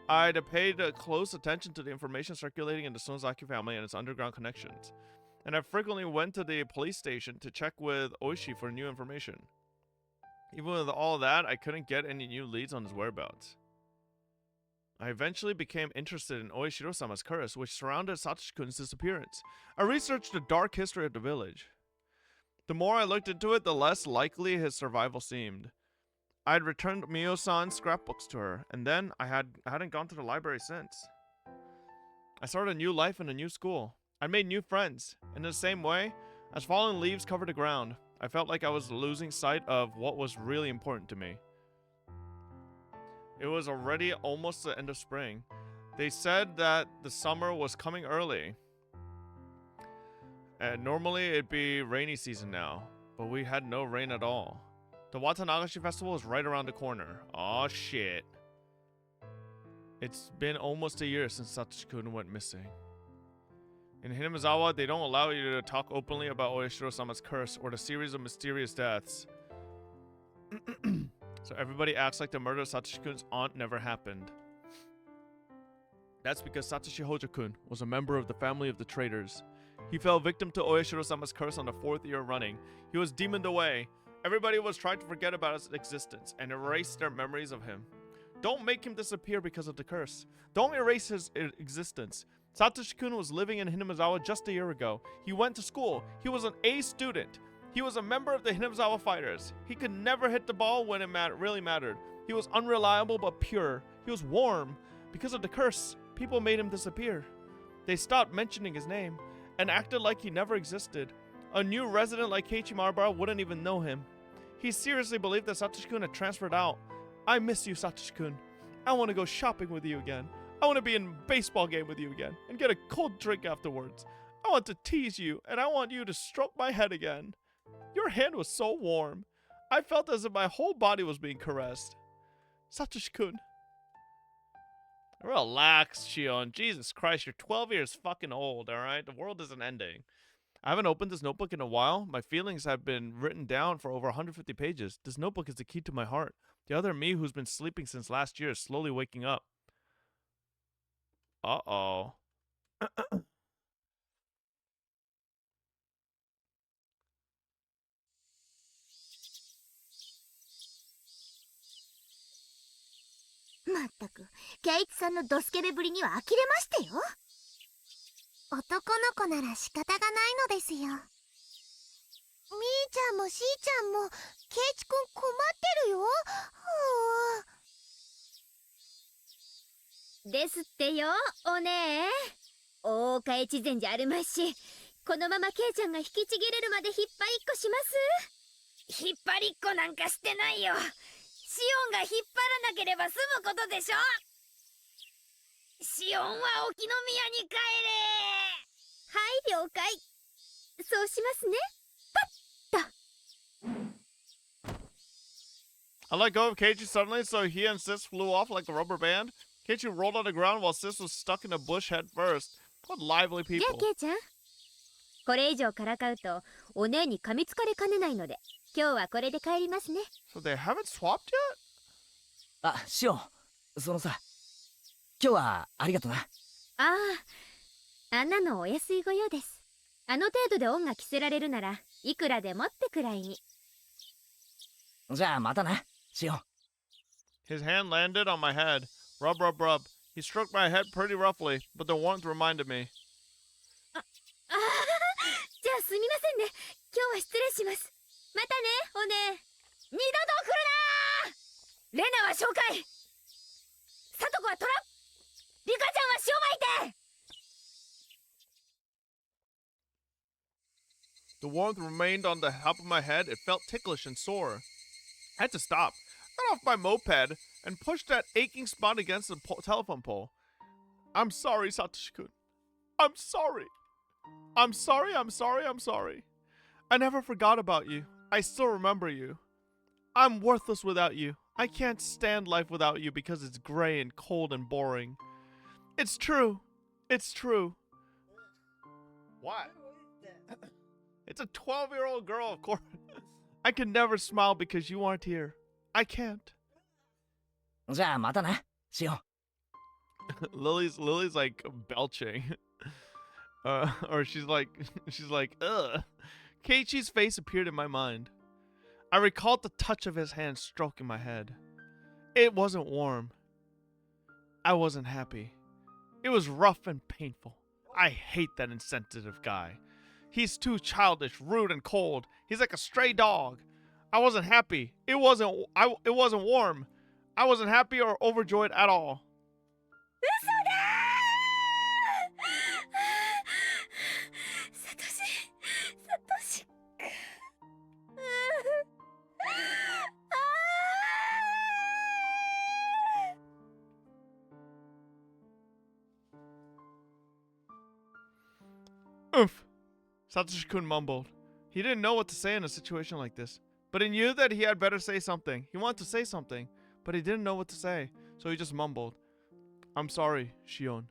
I'd paid close attention to the information circulating in the Sonozaki family and its underground connections. And I frequently went to the police station to check with Oishi for new information. Even with all that, I couldn't get any new leads on his whereabouts. I eventually became interested in Oishiro-sama's curse, which surrounded Satoshi-kun's disappearance. I researched the dark history of the village. The more I looked into it, the less likely his survival seemed. I had returned Mio-san's scrapbooks to her, and then I hadn't gone to the library since. I started a new life in a new school. I made new friends. In the same way, as fallen leaves covered the ground, I felt like I was losing sight of what was really important to me. It was already almost the end of spring. They said that the summer was coming early. And normally it'd be rainy season now, but we had no rain at all. The Watanagashi festival is right around the corner. Aw, shit. It's been almost a year since Satoshi-kun went missing. In Hinamizawa, they don't allow you to talk openly about Oishiro-sama's curse or the series of mysterious deaths. So everybody acts like the murder of Satoshi-kun's aunt never happened. That's because Satoshi Hojo-kun was a member of the family of the traitors. He fell victim to Oishiro-sama's curse on the 4th year running. He was demoned away. Everybody was trying to forget about his existence and erase their memories of him. Don't make him disappear because of the curse. Don't erase his existence. Satoshi-kun was living in Hinamizawa just a year ago. He went to school. He was an A student. He was a member of the Hinamizawa fighters. He could never hit the ball when it really mattered. He was unreliable but pure. He was warm. Because of the curse, people made him disappear. They stopped mentioning his name and acted like he never existed. A new resident like Keiichi Marabara wouldn't even know him. He seriously believed that Satoshi-kun had transferred out. I miss you, Satoshi-kun. I want to go shopping with you again. I want to be in a baseball game with you again and get a cold drink afterwards. I want to tease you and I want you to stroke my head again. Your hand was so warm. I felt as if my whole body was being caressed. Satoshi-kun. Relax, Shion. Jesus Christ, you're 12 years fucking old, alright? The world isn't ending. I haven't opened this notebook in a while. My feelings have been written down for over 150 pages. This notebook is the key to my heart. The other me who's been sleeping since last year is slowly waking up. Uh-oh. まったく、ケイイチさんのドスケベぶりには呆れましてよ。男の子なら仕方がないのですよ。みーちゃんもしーちゃんも、ケイイチくん困ってるよ。ですってよ、お姉。大岡越前じゃあるまいし、このままケイちゃんが引きちぎれるまで引っ張りっこします。引っ張りっこなんかしてないよ。シオンが引っ張らなければ済むことでしょ。シオンは沖宮に帰れ。はい、了解。そうしますね。パッと。I let go of Keiichi suddenly, so he and Sis flew off like a rubber band. Keiichi rolled on the ground while Sis was stuck in a bush head first. What lively じゃ people. あケイちゃん、これ以上からかうとお姉に噛みつかれかねないので、今日はこれで帰りますね。So they haven't swapped yet? あ、シオン、そのさ、今日はありがとな。ああ、あんなのお安いご用です。あの程度で恩が着せられるならいくらでもってくらいに。じゃあまたな、シオン。His hand landed on my head. Rub, rub, rub. He stroked my head pretty roughly, but the warmth reminded me. ああ、じゃあすみませんね。今日は失礼します。またね、お姉。二度と来るなー。レナは紹介。サトコはトラ。リカちゃんは塩巻いて。The warmth remained on the top of my head. It felt ticklish and sore. I had to stop. Got off my moped and pushed that aching spot against the telephone pole. I'm sorry, Satoshi-kun. I'm sorry. I'm sorry, I'm sorry, I'm sorry. I never forgot about you. I still remember you. I'm worthless without you. I can't stand life without you because it's gray and cold and boring. It's true. It's true. What? It's a 12-year-old girl, of course. I can never smile because you aren't here. I can't. じゃあまたな、シオン。Lily's like belching. Or she's like, ugh. Keiichi's face appeared in my mind. I recalled the touch of his hand stroking my head. It wasn't warm. I wasn't happy. It was rough and painful. I hate that insensitive guy. He's too childish, rude, and cold. He's like a stray dog. I wasn't happy. It wasn't warm. I wasn't happy or overjoyed at all. サトシOof. Satoshi-kun mumbled. He didn't know what to say in a situation like this, but he knew that he had better say something. He wanted to say something, but he didn't know what to say, so he just mumbled. I'm sorry, Shion.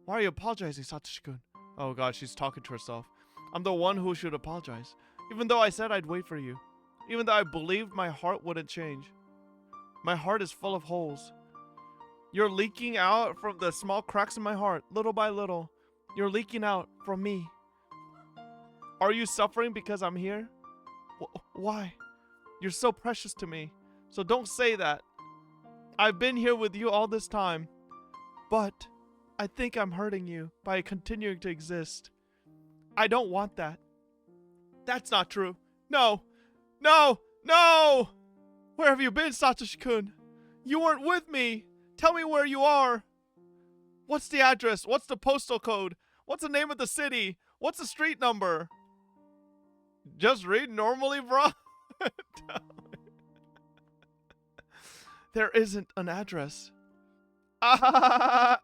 Why are you apologizing, Satoshi-kun? Oh god, she's talking to herself. I'm the one who should apologize. Even though I said I'd wait for you. Even though I believed my heart wouldn't change. My heart is full of holes. You're leaking out from the small cracks in my heart, little by little. You're leaking out from me. Are you suffering because I'm here? Why? You're so precious to me. So don't say that. I've been here with you all this time. But I think I'm hurting you by continuing to exist. I don't want that. That's not true. No! No! No! Where have you been, Satoshi-kun? You weren't with me! Tell me where you are! What's the address? What's the postal code? What's the name of the city? What's the street number? Just read normally, bro. There isn't an address. Ah!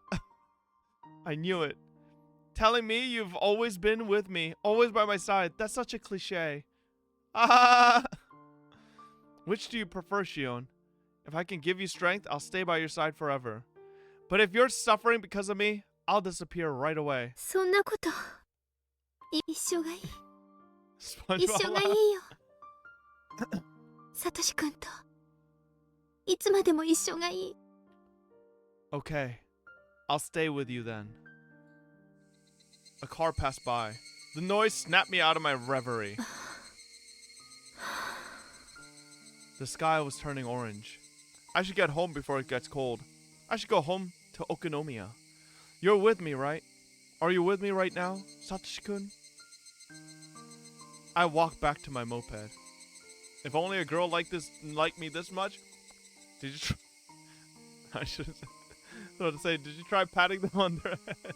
I knew it. Telling me you've always been with me, always by my side. That's such a cliche. Ah! Which do you prefer, Shion? If I can give you strength, I'll stay by your side forever. But if you're suffering because of me, I'll disappear right away. そんなこと一緒がいい SpongeBob 一緒がいい laughed. よサトシ君といつまでも一緒がいい Okay, I'll stay with you then. A car passed by. The noise snapped me out of my reverie. The sky was turning orange. I should get home before it gets cold. I should go home to Okonomiya. You're with me, right? Are you with me right now, Satoshi-kun? I walked back to my moped. If only a girl liked me this much. Did you I should have said, to say, did you try patting them on their head?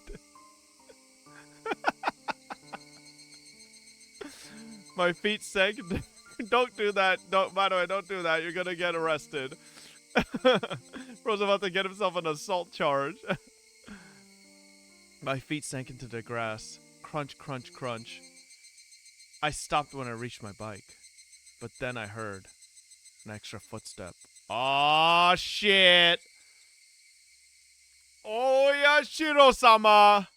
My feet sank. Don't do that. Don't. By the way, don't do that. You're gonna get arrested. Bro's about to get himself an assault charge. My feet sank into the grass. Crunch, crunch, crunch. I stopped when I reached my bike, but then I heard an extra footstep. Aw, shit! Oh, Yashiro-sama!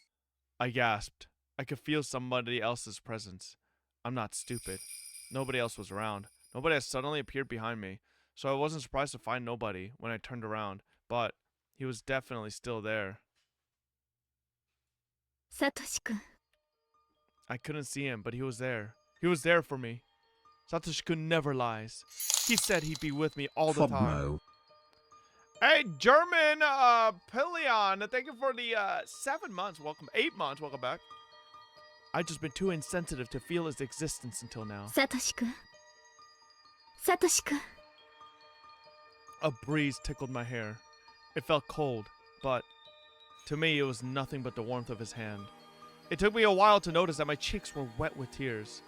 I gasped. I could feel somebody else's presence. I'm not stupid. Nobody else was around. Nobody had suddenly appeared behind me, so I wasn't surprised to find nobody when I turned around, but he was definitely still there. サトシ君 I couldn't see him, but he was there. He was there for me. Satoshi-kun never lies. He said he'd be with me all the time. Fobmo. Hey, German Pillion, thank you for the 7 months. Welcome. 8 months. Welcome back. I've just been too insensitive to feel his existence until now. サトシ君サトシ君 A breeze tickled my hair. It felt cold, but to me it was nothing but the warmth of his hand. It took me a while to notice that my cheeks were wet with tears.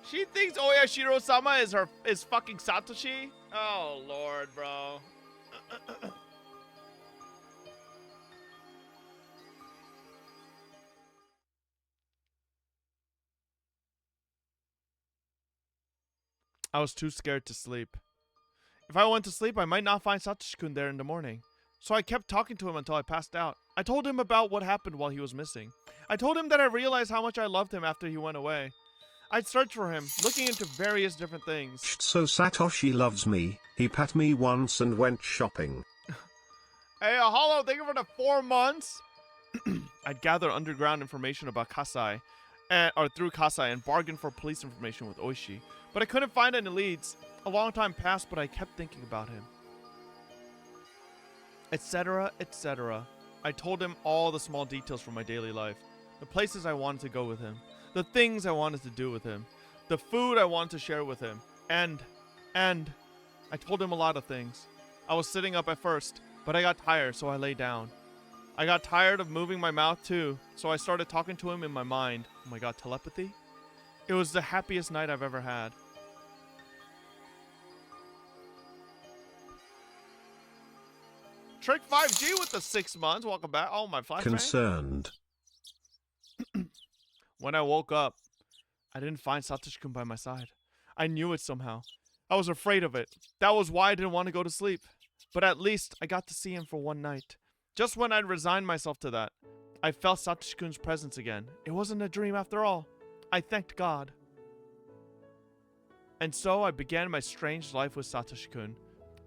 She thinks Oyashiro-sama is fucking Satoshi? Oh lord, bro. I was too scared to sleep. If I went to sleep, I might not find Satoshi-kun there in the morning. So I kept talking to him until I passed out. I told him about what happened while he was missing. I told him that I realized how much I loved him after he went away. I'd searched for him, looking into various different things. So Satoshi loves me, he pat me once and went shopping. Hey, Hollow, thank you for the 4 months. I'd gather underground information about Kasai, or through Kasai, and bargain for police information with Oishi. But I couldn't find any leads. A long time passed, but I kept thinking about him. Etc., etc. I told him all the small details from my daily life. The places I wanted to go with him. The things I wanted to do with him. The food I wanted to share with him. And I told him a lot of things. I was sitting up at first, but I got tired, so I lay down. I got tired of moving my mouth too, so I started talking to him in my mind. Oh my god, telepathy? It was the happiest night I've ever had. Trick 5G with the 6 months. Welcome back. Oh, my flashbang. Concerned. When I woke up, I didn't find Satoshi-kun by my side. I knew it somehow. I was afraid of it. That was why I didn't want to go to sleep. But at least I got to see him for one night. Just when I'd resigned myself to that, I felt Satoshi-kun's presence again. It wasn't a dream after all. I thanked God. And so I began my strange life with Satoshi-kun.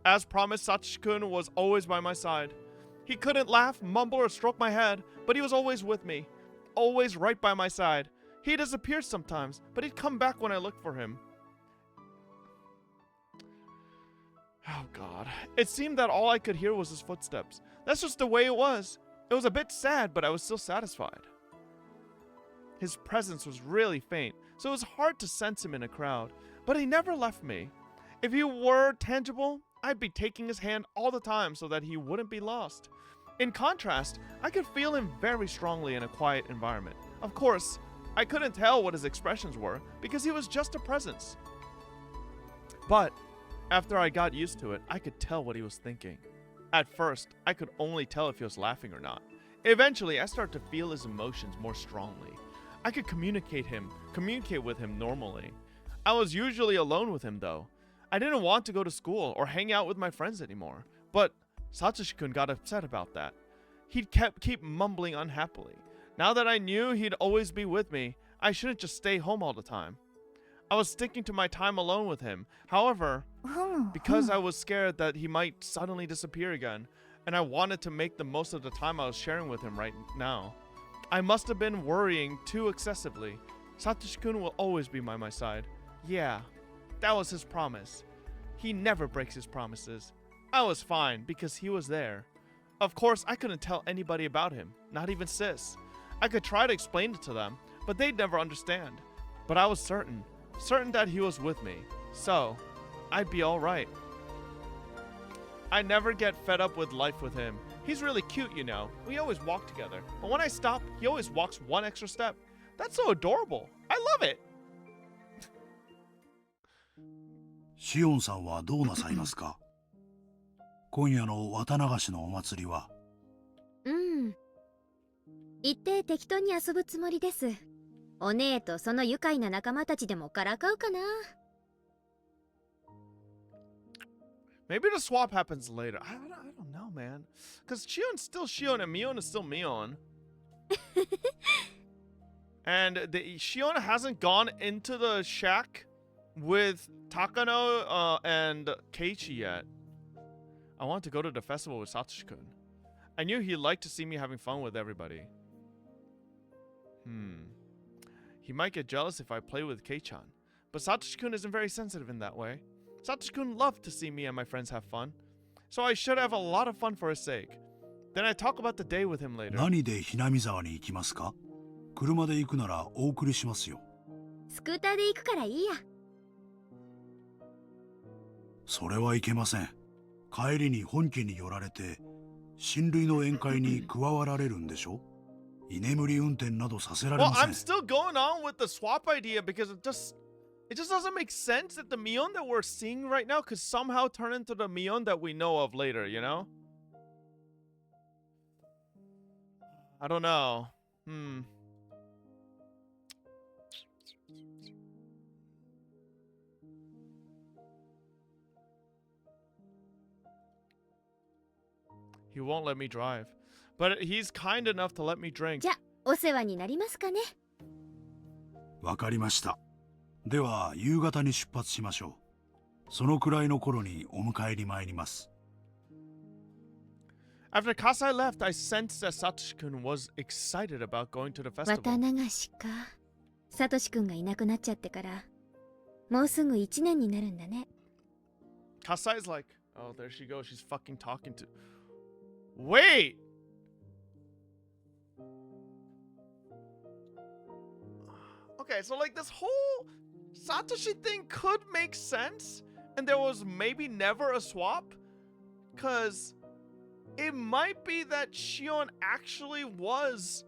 As promised, Satoshi-kun was always by my side. He couldn't laugh, mumble, or stroke my head, but he was always with me. Always right by my side. He disappeared sometimes, but he'd come back when I looked for him. Oh god. It seemed that all I could hear was his footsteps. That's just the way it was. It was a bit sad, but I was still satisfied. His presence was really faint, so it was hard to sense him in a crowd, but he never left me. If he were tangible, I'd be taking his hand all the time so that he wouldn't be lost. In contrast, I could feel him very strongly in a quiet environment. Of course, I couldn't tell what his expressions were because he was just a presence. But after I got used to it, I could tell what he was thinking. At first, I could only tell if he was laughing or not. Eventually, I started to feel his emotions more strongly. I could communicate with him normally. I was usually alone with him though. I didn't want to go to school or hang out with my friends anymore, but Satoshi-kun got upset about that. He'd keep mumbling unhappily. Now that I knew he'd always be with me, I shouldn't just stay home all the time. I was sticking to my time alone with him. However, because I was scared that he might suddenly disappear again, and I wanted to make the most of the time I was sharing with him right now. I must have been worrying too excessively. Satoshi-kun will always be by my side. Yeah, that was his promise. He never breaks his promises. I was fine because he was there. Of course, I couldn't tell anybody about him, not even Sis. I could try to explain it to them, but they'd never understand. But I was certain that he was with me, so I'd be alright. I never get fed up with life with him. He's really cute, you know. We always walk together. But when I stop, he always walks one extra step. That's so adorable. I love it. シオンさんはどうなさいますか今夜の綿流しのお祭りは。行って適当に遊ぶつもりです。お姉とその愉快な仲間たちでもからかうかな。Maybe the swap happens later. I don't know, man. Because Shion's still Shion and Mion is still Mion. And Shion hasn't gone into the shack with Takano and Keiichi yet. I want to go to the festival with Satoshi-kun. I knew he'd like to see me having fun with everybody. He might get jealous if I play with Kei-chan. But Satoshi-kun isn't very sensitive in that way. Satoshi-kun loved to see me and my friends have fun. So I should have a lot of fun for his sake. Then I talk about the day with him later. 何でHinamizawaに行きますか車で行くならお送りしますよ。スクーターで行くからいいや。それはいけません。帰りに本家に寄られて、親類の宴会に加わられるんでしょ居眠り運転などさせられ Well, ません。I'm still going on with the swap idea because it just doesn't make sense that the Mion that we're seeing right now could somehow turn into the Mion that we know of later, you know? I don't know. He won't let me drive. But he's kind enough to let me drink. じゃ、お世話になりますかね。わかりました。では夕方に出発しましょう。そのくらいの頃にお迎えに参ります。After Kasai left, I sensed that Satoshi-kun was excited about going to the 綿 festival. 流しか。サトシくんがいなくなっちゃってから、もうすぐ1年になるんだね。Kasai's like, oh, there she goes. She's fucking talking to... Wait! Okay, so like this whole Satoshi thing could make sense, and there was maybe never a swap, because it might be that Shion actually was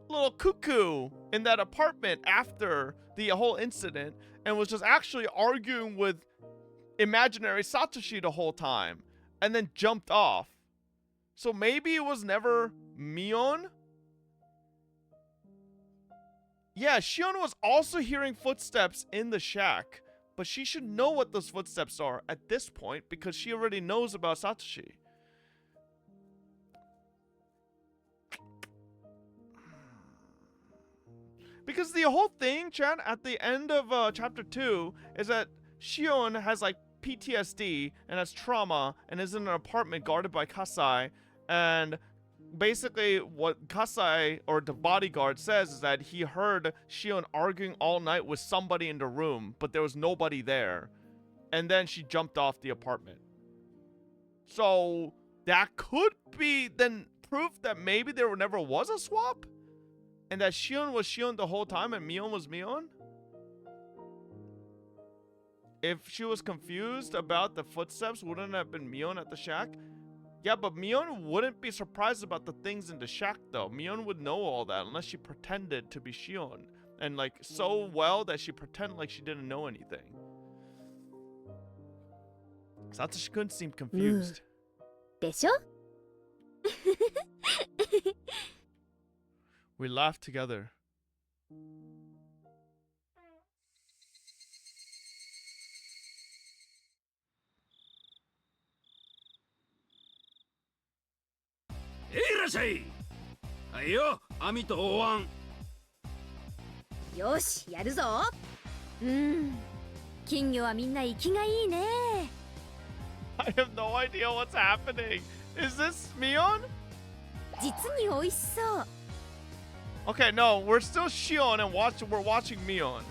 a little cuckoo in that apartment after the whole incident, and was just actually arguing with imaginary Satoshi the whole time, and then jumped off. So maybe it was never Mion? Yeah, Shion was also hearing footsteps in the shack, but she should know what those footsteps are at this point because she already knows about Satoshi. Because the whole thing, Chan, at the end of chapter 2 is that Shion has like PTSD and has trauma and is in an apartment guarded by Kasai, and basically what Kasai, or the bodyguard, says is that he heard Shion arguing all night with somebody in the room, but there was nobody there. And then she jumped off the apartment. So that could be then proof that maybe there never was a swap? And that Shion was Shion the whole time and Mion was Mion? If she was confused about the footsteps, wouldn't it have been Mion at the shack? Yeah, but Mion wouldn't be surprised about the things in the shack, though. Mion would know all that unless she pretended to be Shion. And, like, so well that she pretended like she didn't know anything. Satoshi-kun seemed confused. でしょ We laughed together. Higurashi! はいよ、網とお椀。よし、やるぞ。金魚はみんな生きがいいね。I have no idea what's happening. Is this Mion? 実に美味しそう。Okay, no, we're still Shion and we're watching Mion.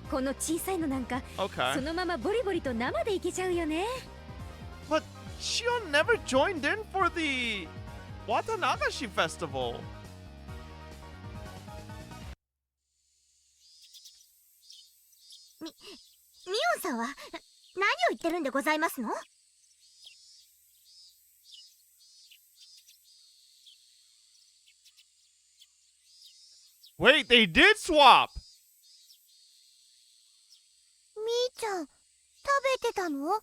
この小さいのなんか、Okay. そのままボリボリと生でいけちゃうよね。But Shion never joined in for the Watanagashi festival. ミオンさんは何を言ってるんでございますの？ Wait, they did swap! みーちゃん、食べてたの？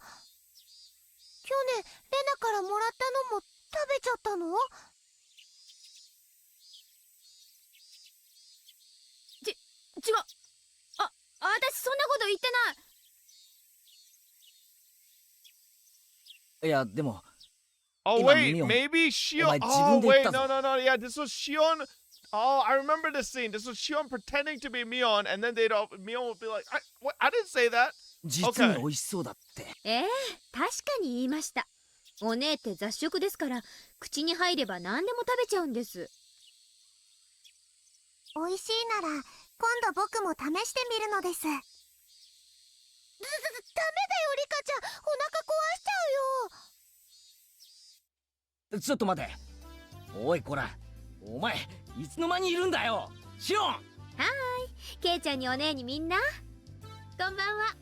去年レナからもらったのも食べちゃったの？違う。私そんなこと言ってない。いや、でも。 Oh, wait, maybe Shion. Oh, wait, no. Yeah, this was Shion. Oh, I remember this scene. This was Shion pretending to be Mion, and then Mion would be like, I didn't say that. 実に美味しそうだって。確かに言いました。お姉って雑食ですから、口に入れば何でも食べちゃうんです。美味しいなら今度僕も試してみるのです。ダメだよリカちゃん、お腹壊しちゃうよ。ちょっと待て。おいこら、お前いつの間にいるんだよ。シオン。はーい、ケイちゃんにお姉にみんなこんばんは。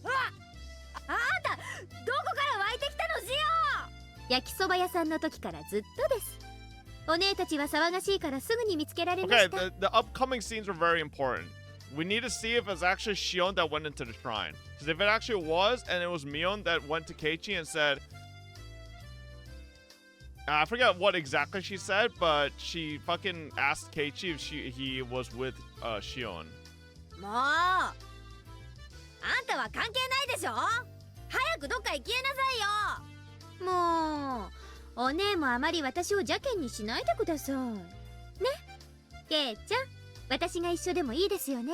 あんたどこから湧いてきたのシオン。焼きそば屋さんの時からずっとです。お姉たちは騒がしいからすぐに見つけられました。 Okay, the upcoming scenes are very important. We need to see if it's actually Shion that went into the shrine. Because if it actually was, and it was Mion that went to Keiichi and said... I forget what exactly she said, but she fucking asked Keiichi if he was with Shion. もうあんたは関係ないでしょ。早くくどっか行きえなさいよ。もうお姉もあまり私を邪険にしないでくださいね。ケイちゃん、私が一緒でもいいですよね。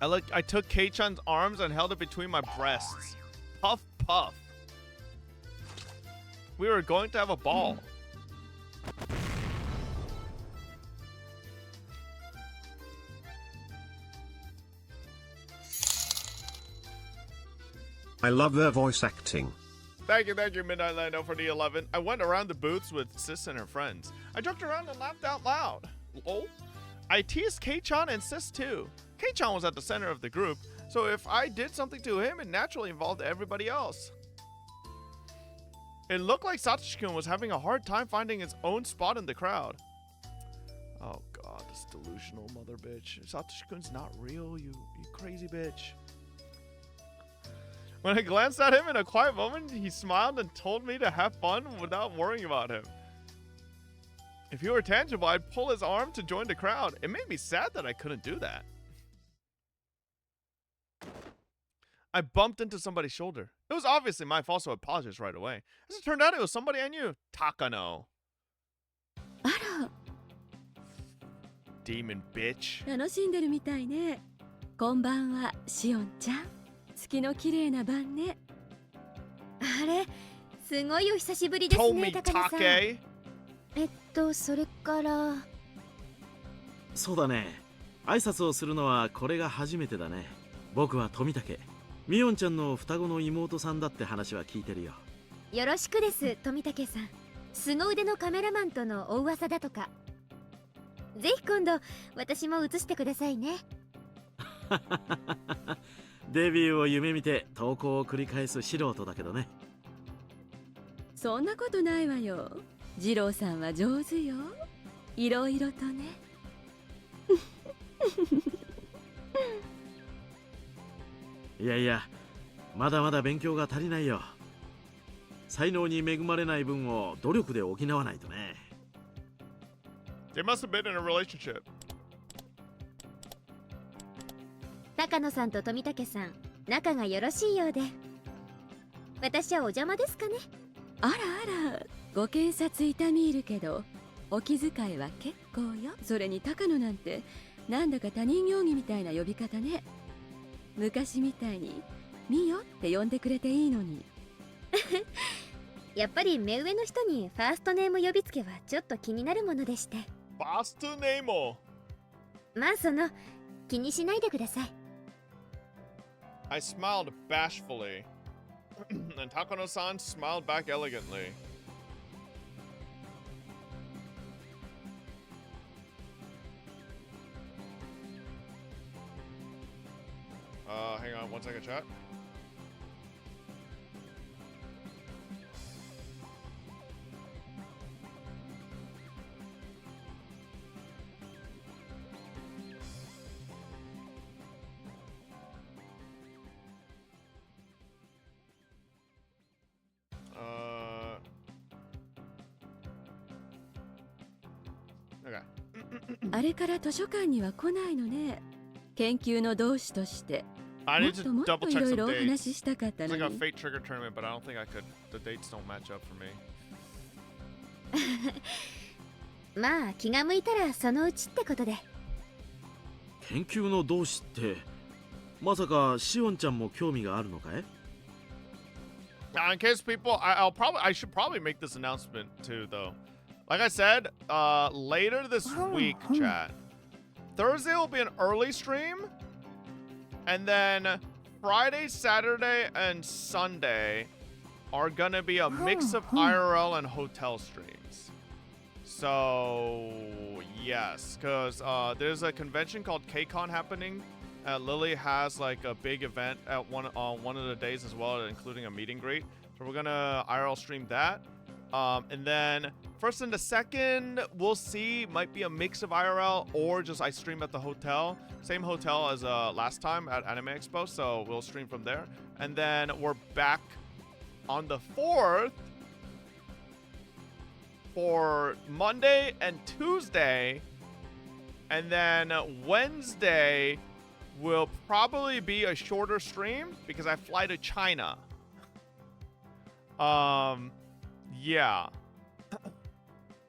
I took Kei-chan's arms and held it between my breasts. Puff, puff. We were going to have a ball. I love their voice acting. Thank you, Midnight Lando, for the 11. I went around the booths with Sis and her friends. I joked around and laughed out loud. Lol. I teased Kei-chan and Sis too. Kei-chan was at the center of the group, so if I did something to him, it naturally involved everybody else. It looked like Satoshi-kun was having a hard time finding his own spot in the crowd. Oh god, this delusional mother bitch. Satoshi-kun's not real, you crazy bitch. When I glanced at him in a quiet moment, he smiled and told me to have fun without worrying about him. If he were tangible, I'd pull his arm to join the crowd. It made me sad that I couldn't do that. I bumped into somebody's shoulder. It was obviously my fault, so I apologized right away. As it turned out, it was somebody I knew. Takano. あら、 Demon bitch. 楽しんでるみたいね。こんばんは、シオンちゃん。月の綺麗な晩ね。あれ、すごいお久しぶりですね、高野さん。それから。そうだね。挨拶をするのはこれが初めてだね。僕は富武。ミオンちゃんの双子の妹さんだって話は聞いてるよ。よろしくです、富武さん。凄腕のカメラマンとのお噂だとか。ぜひ今度私も映してくださいね。デビューを夢見て投稿を繰り返す素人だけどね。そんなことないわよ。二郎さんは上手よ。いろいろとね。いやいや、まだまだ勉強が足りないよ。才能に恵まれない分を努力で補わないとね。They must have been in a relationship. 高野さんと富武さん、仲がよろしいようで。私はお邪魔ですかね。あらあら、ご検察痛み入るけど、お気遣いは結構よ。それに高野なんて、なんだか他人行儀みたいな呼び方ね。昔みたいにミヨって呼んでくれていいのに。やっぱり目上の人にファーストネーム呼びつけはちょっと気になるものでして。ファーストネーム。まあ気にしないでください。I smiled bashfully, and Takano-san smiled back elegantly. Hang on 1 second, chat. Okay. あれから図書館には来ないのね。研究の同志として。I も need っ to ともっと double い check ろい some ろお dates. 話ししたかった It's の like a に。 fate trigger tournament, but I don't think I could. The dates don't match up for me. まあ気が向いたらそのうちってことで。研究の同志ってまさかシオンちゃんも興味があるのかい？ In case people, I should probably make this announcement too, though. Like I said, later this week, chat. Thursday will be an early stream, and then Friday, Saturday, and Sunday are gonna be a mix of IRL and hotel streams. So yes, because there's a convention called KCON happening. Lily has like a big event at one of the days as well, including a meet and greet. So we're gonna IRL stream that. And then first and the second, we'll see. Might be a mix of IRL or just I stream at the hotel. Same hotel as last time at Anime Expo, so we'll stream from there. And then we're back on the 4th for Monday and Tuesday. And then Wednesday will probably be a shorter stream because I fly to China. Yeah.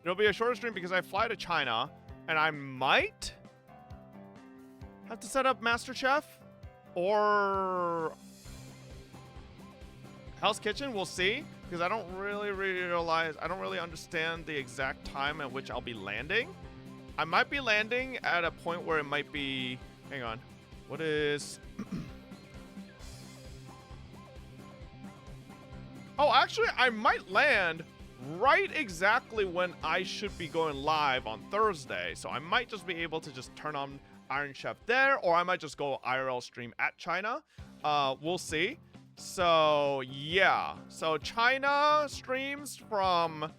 It'll be a shorter stream because I fly to China, and I might have to set up MasterChef or Hell's Kitchen. We'll see, because I don't really understand the exact time at which I'll be landing. I might be landing at a point where it might be, hang on, what is oh, actually, I might land right exactly when I should be going live on Thursday. So I might just be able to just turn on Iron Chef there, or I might just go IRL stream at China. We'll see. So yeah, so China streams from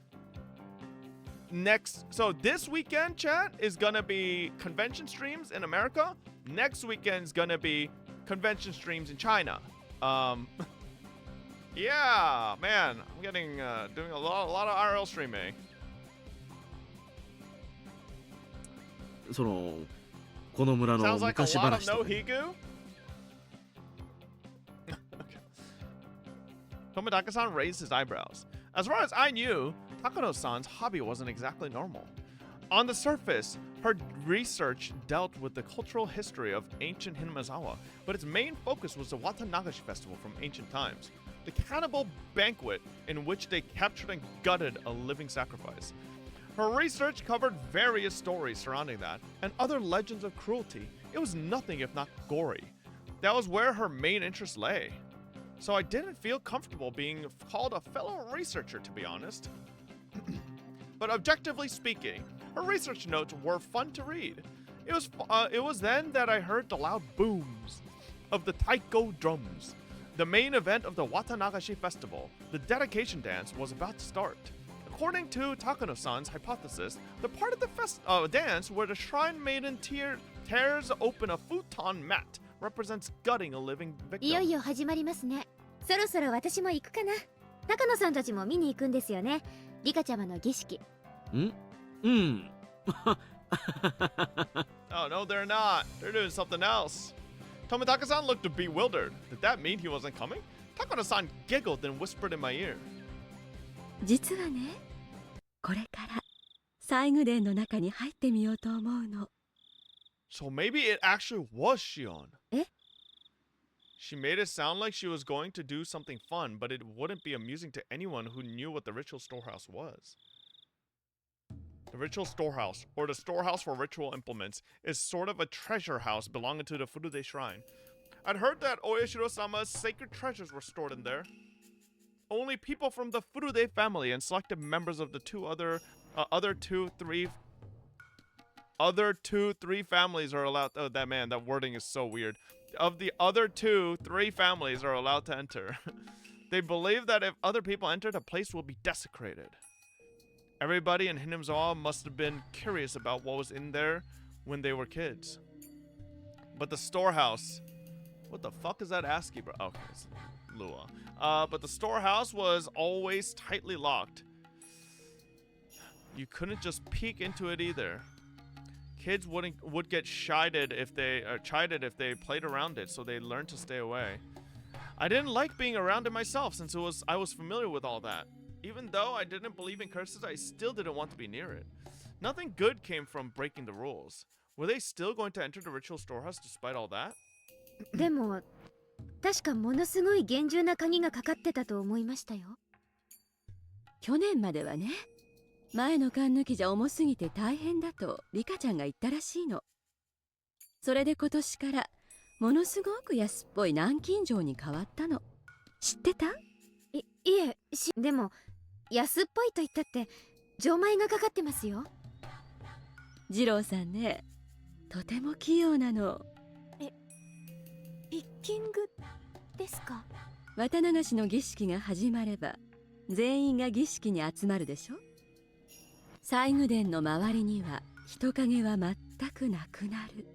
so this weekend, chat, is gonna be convention streams in America. Next weekend is gonna be convention streams in China. Yeah, man, I'm getting doing a lot of IRL streaming. そのこの村の Sounds like a 昔 lot of 話と no か higu. Tomadaka-san raised his eyebrows. As far as I knew, Takano-san's hobby wasn't exactly normal. On the surface, her research dealt with the cultural history of ancient Hinamizawa, but its main focus was the Watanagashi festival from ancient times, the cannibal banquet in which they captured and gutted a living sacrifice. Her research covered various stories surrounding that, and other legends of cruelty. It was nothing if not gory. That was where her main interest lay. So I didn't feel comfortable being called a fellow researcher, to be honest. But objectively speaking, her research notes were fun to read. It was then that I heard the loud booms of the taiko drums. The main event of the Watanagashi festival, the dedication dance, was about to start. According to Takano-san's hypothesis, the part of the dance where the shrine maiden tears open a futon mat represents gutting a living いよい victim. よ始まりますね。そろそろ私も行くかな。高野さんたちも見に行くんですよね。リカちゃまの儀式。んうん Oh, no, they're not. They're doing something else. Tomadaka-san looked bewildered. Did that mean he wasn't coming? Takano-san giggled and whispered in my ear. 実はね、これから西宮殿の中に入ってみようと思うの。 So maybe it actually was Shion. え？ She made it sound like she was going to do something fun, but it wouldn't be amusing to anyone who knew what the ritual storehouse was. The ritual storehouse, or the storehouse for ritual implements, is sort of a treasure house belonging to the Furude Shrine. I'd heard that Oyashiro-sama's sacred treasures were stored in there. Only people from the Furude family and selected members of the other two, three families are allowed. Oh, that wording is so weird. Of the other 3 families are allowed to enter. They believe that if other people enter, the place will be desecrated. Everybody in Hinamizawa must have been curious about what was in there when they were kids. But the storehouse... What the fuck is that ASCII, bro? Okay, it's Lua. But the storehouse was always tightly locked. You couldn't just peek into it either. Kids would get chided if they played around it, so they learned to stay away. I didn't like being around it myself since I was familiar with all that. Even though I didn't believe in curses, I still didn't want to be near it. Nothing good came from breaking the rules. Were they still going to enter the ritual storehouse despite all that? でも、確かものすごい厳重な鍵がかかってたと思いましたよ。去年まではね、前の缶抜きじゃ重すぎて大変だとリカちゃんが言ったらしいの。それで今年からものすごく安っぽい南京錠に変わったの。知ってた？いえ、でも安っぽいと言ったって錠前がかかってますよ。次郎さんね、とても器用なの。ピッキングですか？綿流しの儀式が始まれば全員が儀式に集まるでしょ。西宮殿の周りには人影は全くなくなる。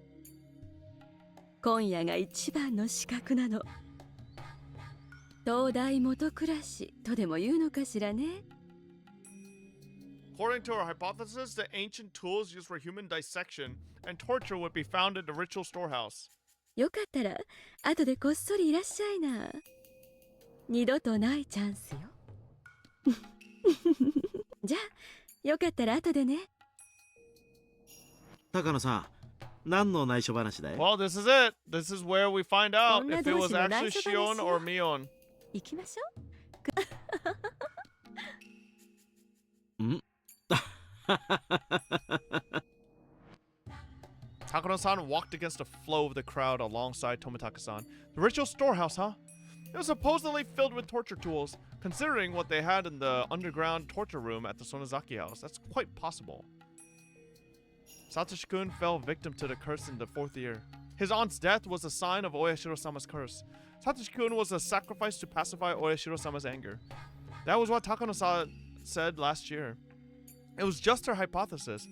今夜が一番の資格なの。東大元暮らしとでも言うのかしらね。According to our hypothesis, the ancient tools used for human dissection and torture would be found in the ritual storehouse. よかったら後でこっそりいらっしゃいな。二度とないチャンスよ。じゃあよかったら後でね。高野さん、何の内緒話だい？ Well, this is it. This is where we find out if it was 女同士の actually 内緒 Shion 話 or よ。 Mion. 行きましょう。ん Takano-san walked against the flow of the crowd alongside Tomitaka-san. The ritual storehouse, huh? It was supposedly filled with torture tools. Considering what they had in the underground torture room at the Sonozaki house, that's quite possible. Satoshi-kun fell victim to the curse in the 4th year. His aunt's death was a sign of Oyashiro-sama's curse. Satoshi-kun was a sacrifice to pacify Oyashiro-sama's anger. That was what Takano-san said last year. It was just her hypothesis.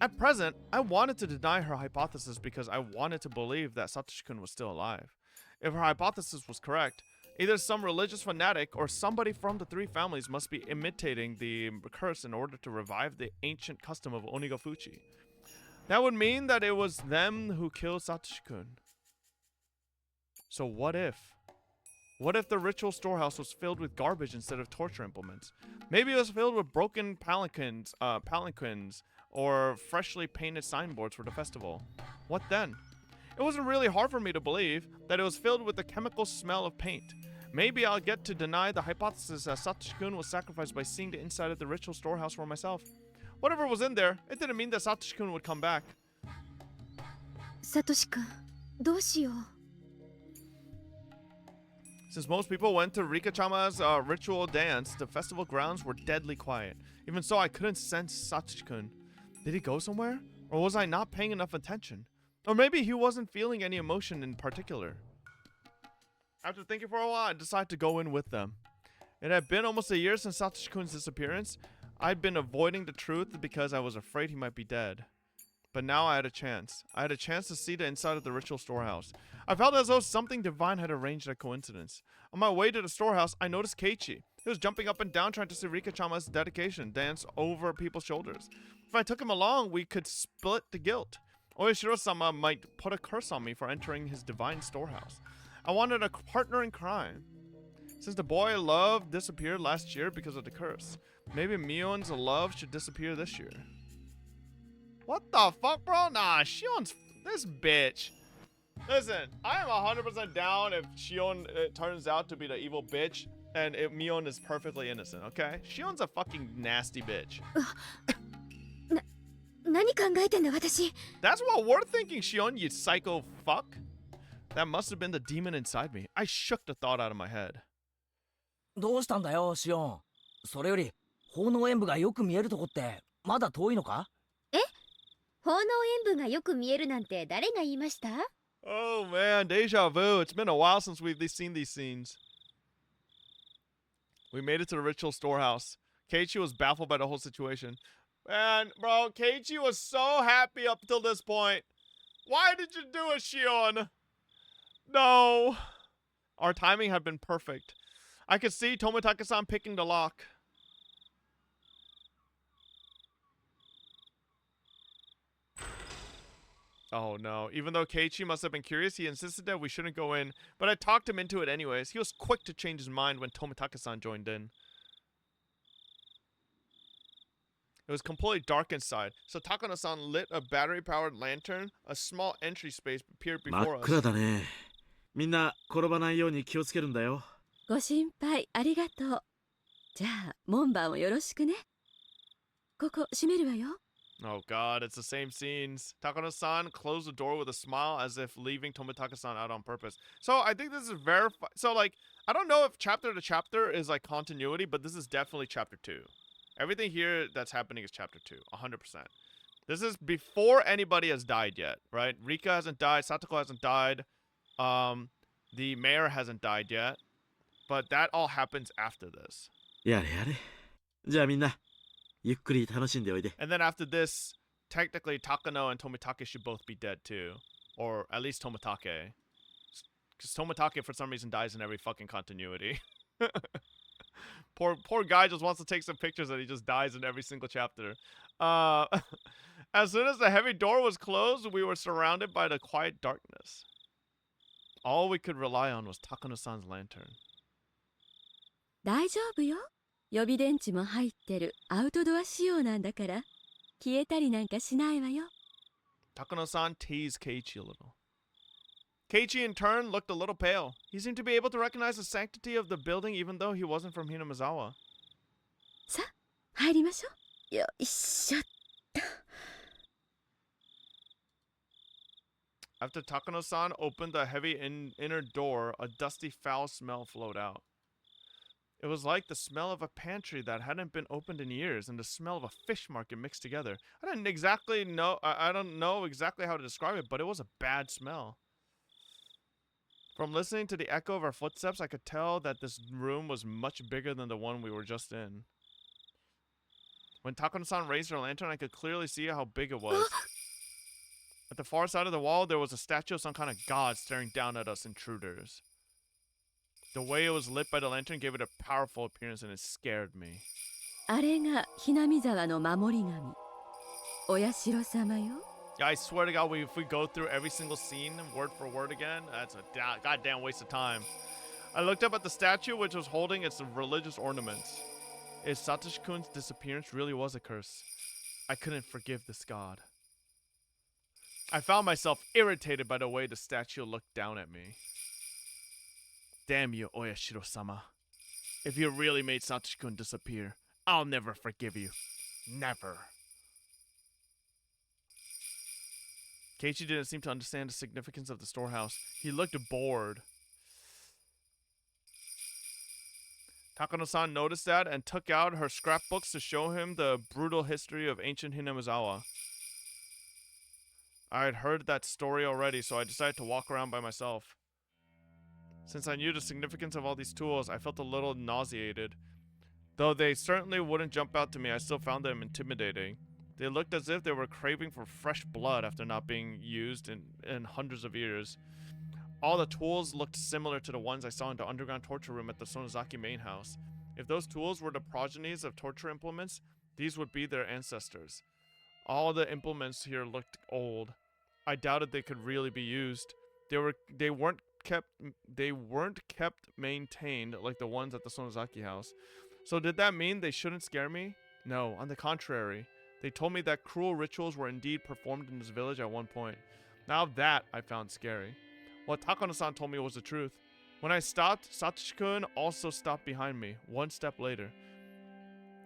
At present, I wanted to deny her hypothesis because I wanted to believe that Satoshi-kun was still alive. If her hypothesis was correct, either some religious fanatic or somebody from the 3 families must be imitating the curse in order to revive the ancient custom of Onigafuchi. That would mean that it was them who killed Satoshi-kun. So what if? What if the ritual storehouse was filled with garbage instead of torture implements? Maybe it was filled with broken palanquins, or freshly painted signboards for the festival. What then? It wasn't really hard for me to believe that it was filled with the chemical smell of paint. Maybe I'll get to deny the hypothesis that Satoshi-kun was sacrificed by seeing the inside of the ritual storehouse for myself. Whatever was in there, it didn't mean that Satoshi-kun would come back. サトシ君、どうしよう。 Since most people went to Rika-chama's ritual dance, the festival grounds were deadly quiet. Even so, I couldn't sense Satoshi-kun. Did he go somewhere? Or was I not paying enough attention? Or maybe he wasn't feeling any emotion in particular. After thinking for a while, I decided to go in with them. It had been almost a year since Satoshi-kun's disappearance. I'd been avoiding the truth because I was afraid he might be dead. But now I had a chance. I had a chance to see the inside of the ritual storehouse. I felt as though something divine had arranged a coincidence. On my way to the storehouse, I noticed Keiichi. He was jumping up and down trying to see Rika-chama's dedication dance over people's shoulders. If I took him along, we could split the guilt. Oyashiro-sama might put a curse on me for entering his divine storehouse. I wanted a partner in crime. Since the boy I loved disappeared last year because of the curse, maybe Mion's love should disappear this year. What the fuck, bro? Nah, Shion's this bitch. Listen, I am 100% down if Shion turns out to be the evil bitch and if Mion is perfectly innocent, okay? Shion's a fucking nasty bitch. 何考えてんだ私。 That's what we're thinking, Shion, you psycho fuck. That must have been the demon inside me. I shook the thought out of my head. どうしたんだよ、シオン。それより、奉納演舞がよく見えるとこって、まだ遠いのか？え？奉納演舞がよく見えるなんて誰が言いました？ Oh man, deja vu. It's been a while since we've seen these scenes. We made it to the ritual storehouse. Keiichi was baffled by the whole situation. Man, bro, Keiichi was so happy up till this point. Why did you do it, Shion? No. Our timing had been perfect. I could see Tomitaka-san picking the lock. Oh no. Even though Keiichi must have been curious, he insisted that we shouldn't go in, but I talked him into it anyways. He was quick to change his mind when Tomitaka-san joined in. It was completely dark inside, so Takano-san lit a battery-powered lantern. A small entry space appeared 真 before っ暗 us. だね。みんな転ばないように気をつけるんだよ。ご心配ありがとう。じゃあ門番をよろしくね。ここ閉めるわよ。 Oh god, it's the same scenes. Takano-san closed the door with a smile as if leaving Tomitaka-san out on purpose. So I think this is so like, I don't know if chapter to chapter is like continuity, but this is definitely chapter 2. Everything here that's happening is chapter 2, 100%. This is before anybody has died yet, right? Rika hasn't died, Satoko hasn't died, the mayor hasn't died yet, but that all happens after this. やれやれ。じゃあみんな、ゆっくり楽しんでおいで。 And then after this, technically Takano and Tomitake should both be dead too. Or at least Tomitake. Because Tomitake for some reason dies in every fucking continuity. Poor guy just wants to take some pictures and he just dies in every single chapter. As soon as the heavy door was closed, we were surrounded by the quiet darkness. All we could rely on was Takano-san's lantern. 大丈夫よ。予備電池も入ってるアウトドア仕様なんだから消えたりなんかしないわよ。 Takano-san teased Keiichi a little. Keiichi in turn looked a little pale. He seemed to be able to recognize the sanctity of the building even though he wasn't from Hinamizawa. さあ入りましょう。よいしょっと。 After Takano-san opened the heavy inner door, a dusty foul smell flowed out. It was like the smell of a pantry that hadn't been opened in years and the smell of a fish market mixed together. I don't know exactly how to describe it, but it was a bad smell. From listening to the echo of our footsteps, I could tell that this room was much bigger than the one we were just in. When Takano-san raised her lantern, I could clearly see how big it was. At the far side of the wall, there was a statue of some kind of god staring down at us intruders. The way it was lit by the lantern gave it a powerful appearance and it scared me. あれがHinamizawaの守り神。お社様よ。 Yeah, I swear to God, if we go through every single scene word for word again, that's a goddamn waste of time. I looked up at the statue, which was holding its religious ornaments. If Satoshi-kun's disappearance really was a curse, I couldn't forgive this god. I found myself irritated by the way the statue looked down at me. Damn you, Oyashiro-sama. If you really made Satoshi-kun disappear, I'll never forgive you. Never. Keiichi didn't seem to understand the significance of the storehouse. He looked bored. Takano-san noticed that and took out her scrapbooks to show him the brutal history of ancient Hinamizawa. I had heard that story already, so I decided to walk around by myself. Since I knew the significance of all these tools, I felt a little nauseated. Though they certainly wouldn't jump out to me, I still found them intimidating. They looked as if they were craving for fresh blood after not being used in hundreds of years. All the tools looked similar to the ones I saw in the underground torture room at the Sonozaki main house. If those tools were the progenies of torture implements, these would be their ancestors. All the implements here looked old. I doubted they could really be used. They weren't kept maintained like the ones at the Sonozaki house. So did that mean they shouldn't scare me? No, on the contrary. They told me that cruel rituals were indeed performed in this village at one point. Now that I found scary. What Takano-san told me was the truth. When I stopped, Satoshi-kun also stopped behind me, one step later.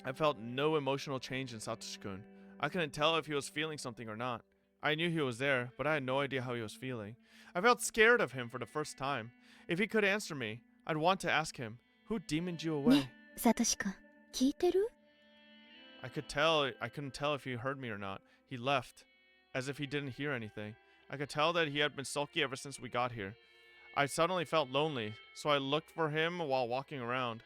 I felt no emotional change in Satoshi-kun. I couldn't tell if he was feeling something or not. I knew he was there, but I had no idea how he was feeling. I felt scared of him for the first time. If he could answer me, I'd want to ask him, who demoned you away? ね、サトシ君、聞いてる？ I couldn't tell if he heard me or not. He left, as if he didn't hear anything. I could tell that he had been sulky ever since we got here. I suddenly felt lonely, so I looked for him while walking around.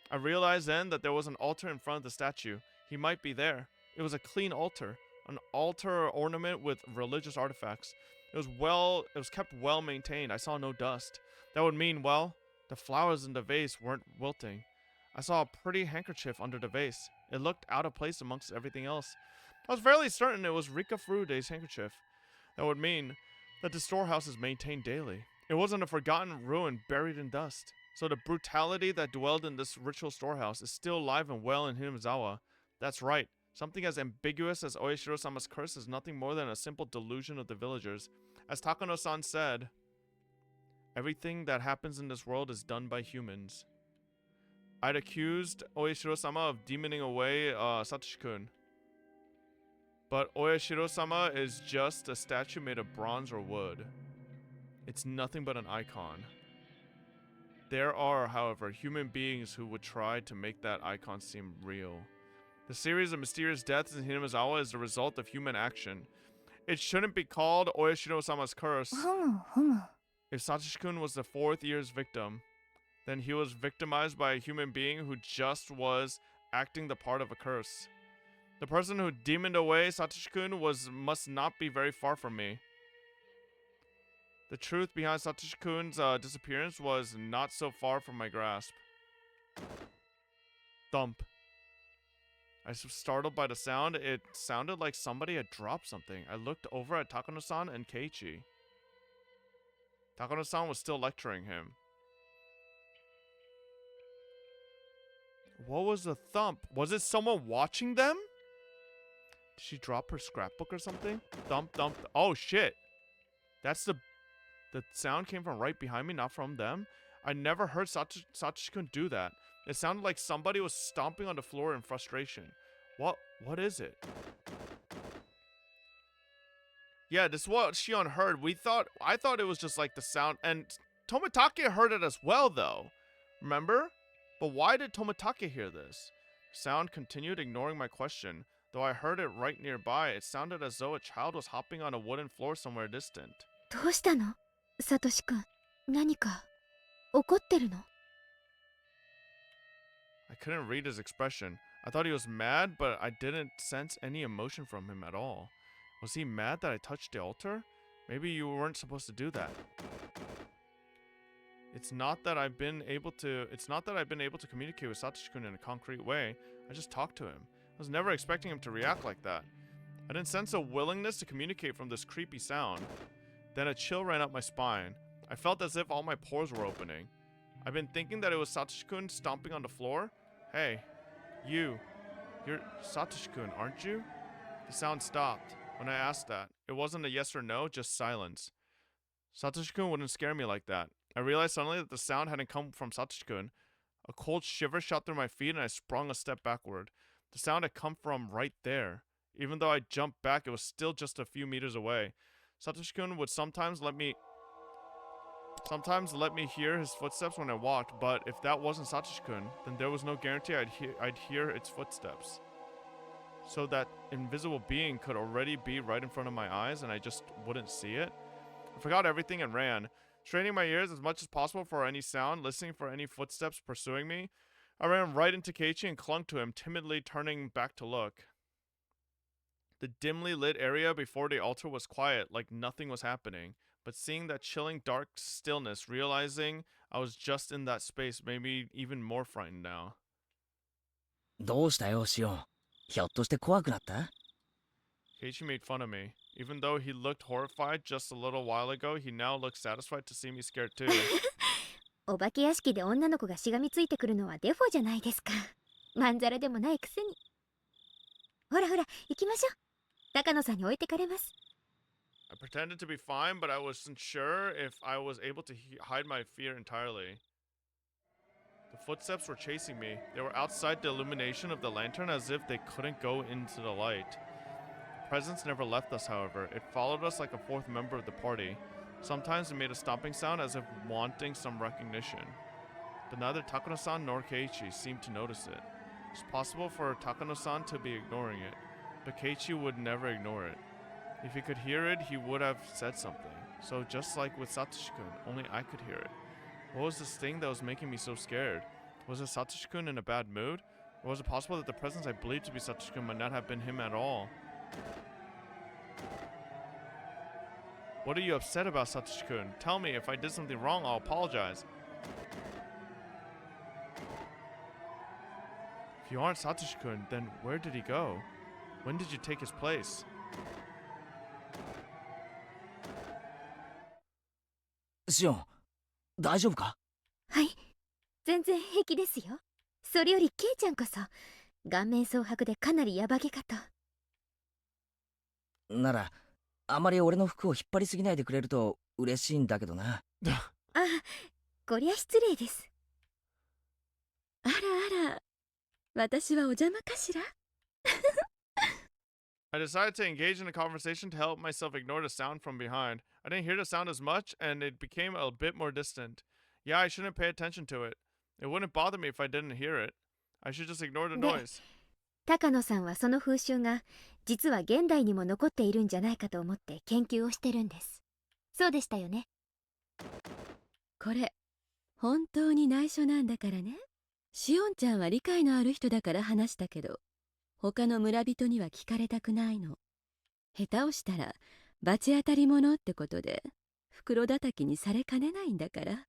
I realized then that there was an altar in front of the statue. He might be there. It was a clean altar, an altar ornament with religious artifacts. It was kept well maintained. I saw no dust. That would mean, well, the flowers in the vase weren't wilting. I saw a pretty handkerchief under the vase. It looked out of place amongst everything else. I was fairly certain it was Rika Furude's handkerchief. That would mean that the storehouse is maintained daily. It wasn't a forgotten ruin buried in dust. So the brutality that dwelled in this ritual storehouse is still alive and well in Hinamizawa. That's right. Something as ambiguous as Oyashiro-sama's curse is nothing more than a simple delusion of the villagers. As Takano-san said, everything that happens in this world is done by humans. I'd accused Oyashiro-sama of demoning away Satoshi-kun. But Oyashiro-sama is just a statue made of bronze or wood. It's nothing but an icon. There are, however, human beings who would try to make that icon seem real. The series of mysterious deaths in Hinamizawa is the result of human action. It shouldn't be called Oyashiro-sama's curse. ふむふむ。 If Satoshi-kun was the fourth year's victim, then he was victimized by a human being who just was acting the part of a curse. The person who demoned away Satoshi-kun must not be very far from me. The truth behind Satoshi-kun's disappearance was not so far from my grasp. Thump. I was startled by the sound. It sounded like somebody had dropped something. I looked over at Takano-san and Keiichi. Takano-san was still lecturing him. What was the thump? Was it someone watching them? Did she drop her scrapbook or something? Thump, thump. Oh, shit. That's the sound came from right behind me, not from them. I never heard Satoshi-kun do that. It sounded like somebody was stomping on the floor in frustration. What is it? Yeah, this is what Shion heard. I thought it was just like the sound, and Tomitake heard it as well, though. Remember? But why did Tomitake hear this? The sound continued, ignoring my question. Though I heard it right nearby, it sounded as though a child was hopping on a wooden floor somewhere distant. どうしたのサトシ君。何か怒ってるの I couldn't read his expression. I thought he was mad, but I didn't sense any emotion from him at all. Was he mad that I touched the altar? Maybe you weren't supposed to do that. It's not that I've been able to communicate with Satoshi-kun in a concrete way. I just talked to him. I was never expecting him to react like that. I didn't sense a willingness to communicate from this creepy sound. Then a chill ran up my spine. I felt as if all my pores were opening. I've been thinking that it was Satoshi-kun stomping on the floor. Hey, you're Satoshi-kun, aren't you? The sound stopped. When I asked that, it wasn't a yes or no, just silence. Satoshi-kun wouldn't scare me like that. I realized suddenly that the sound hadn't come from Satoshi-kun. A cold shiver shot through my feet and I sprung a step backward. The sound had come from right there. Even though I jumped back, it was still just a few meters away. Satoshi-kun would sometimes let me hear his footsteps when I walked, but if that wasn't Satoshi-kun, then there was no guarantee I'd hear its footsteps. So that invisible being could already be right in front of my eyes and I just wouldn't see it. I forgot everything and ran. Straining my ears as much as possible for any sound, listening for any footsteps pursuing me. I ran right into Keiichi and clung to him, timidly turning back to look. The dimly lit area before the altar was quiet, like nothing was happening. But seeing that chilling dark stillness, realizing I was just in that space, made me even more frightened now. どうしたよ、シオン。ひょっとして怖くなった Keiichi made fun of me. Even though he looked horrified just a little while ago, he now looked satisfied to see me scared too. お化け屋敷で女の子がしがみついてくるのはデフォじゃないですか。まんざらでもないくせに。ほらほら、行きましょう。高野さんに置いてかれます。I pretended to be fine, but I wasn't sure if I was able to hide my fear entirely. The footsteps were chasing me. They were outside the illumination of the lantern as if they couldn't go into the light. The presence never left us, however. It followed us like a fourth member of the party. Sometimes it made a stomping sound as if wanting some recognition. But neither Takano-san nor Keiichi seemed to notice it. It's possible for Takano-san to be ignoring it, but Keiichi would never ignore it. If he could hear it, he would have said something. So just like with Satoshi-kun, only I could hear it. What was this thing that was making me so scared? Was it Satoshi-kun in a bad mood? Or was it possible that the presence I believed to be Satoshi-kun might not have been him at all? What are you upset about, Satoshi-kun? Tell me, if I did something wrong, I'll apologize. If you aren't Satoshi-kun, then where did he go? When did you take his place? シオン、大丈夫かはい、全然平気ですよ。それよりケイちゃんこそ顔面蒼白でかなりヤバげかと。なら、あまり俺の服を引っ張りすぎないでくれると嬉しいんだけどな。あ、こりゃ失礼です。あらあら、私はお邪魔かしらI decided to engage in a conversation to help myself ignore the sound from behind. I didn't hear the sound as much, and it became a bit more distant. Yeah, I shouldn't pay attention to it. It wouldn't bother me if I didn't hear it. I should just ignore the noise. 高野さんはその風習が実は現代にも残っているんじゃないかと思って研究をしてるんです。そうでしたよね。これ本当に内緒なんだからね。しおんちゃんは理解のある人だから話したけど、他の村人には聞かれたくないの。下手をしたら罰当たり者ってことで袋叩きにされかねないんだから。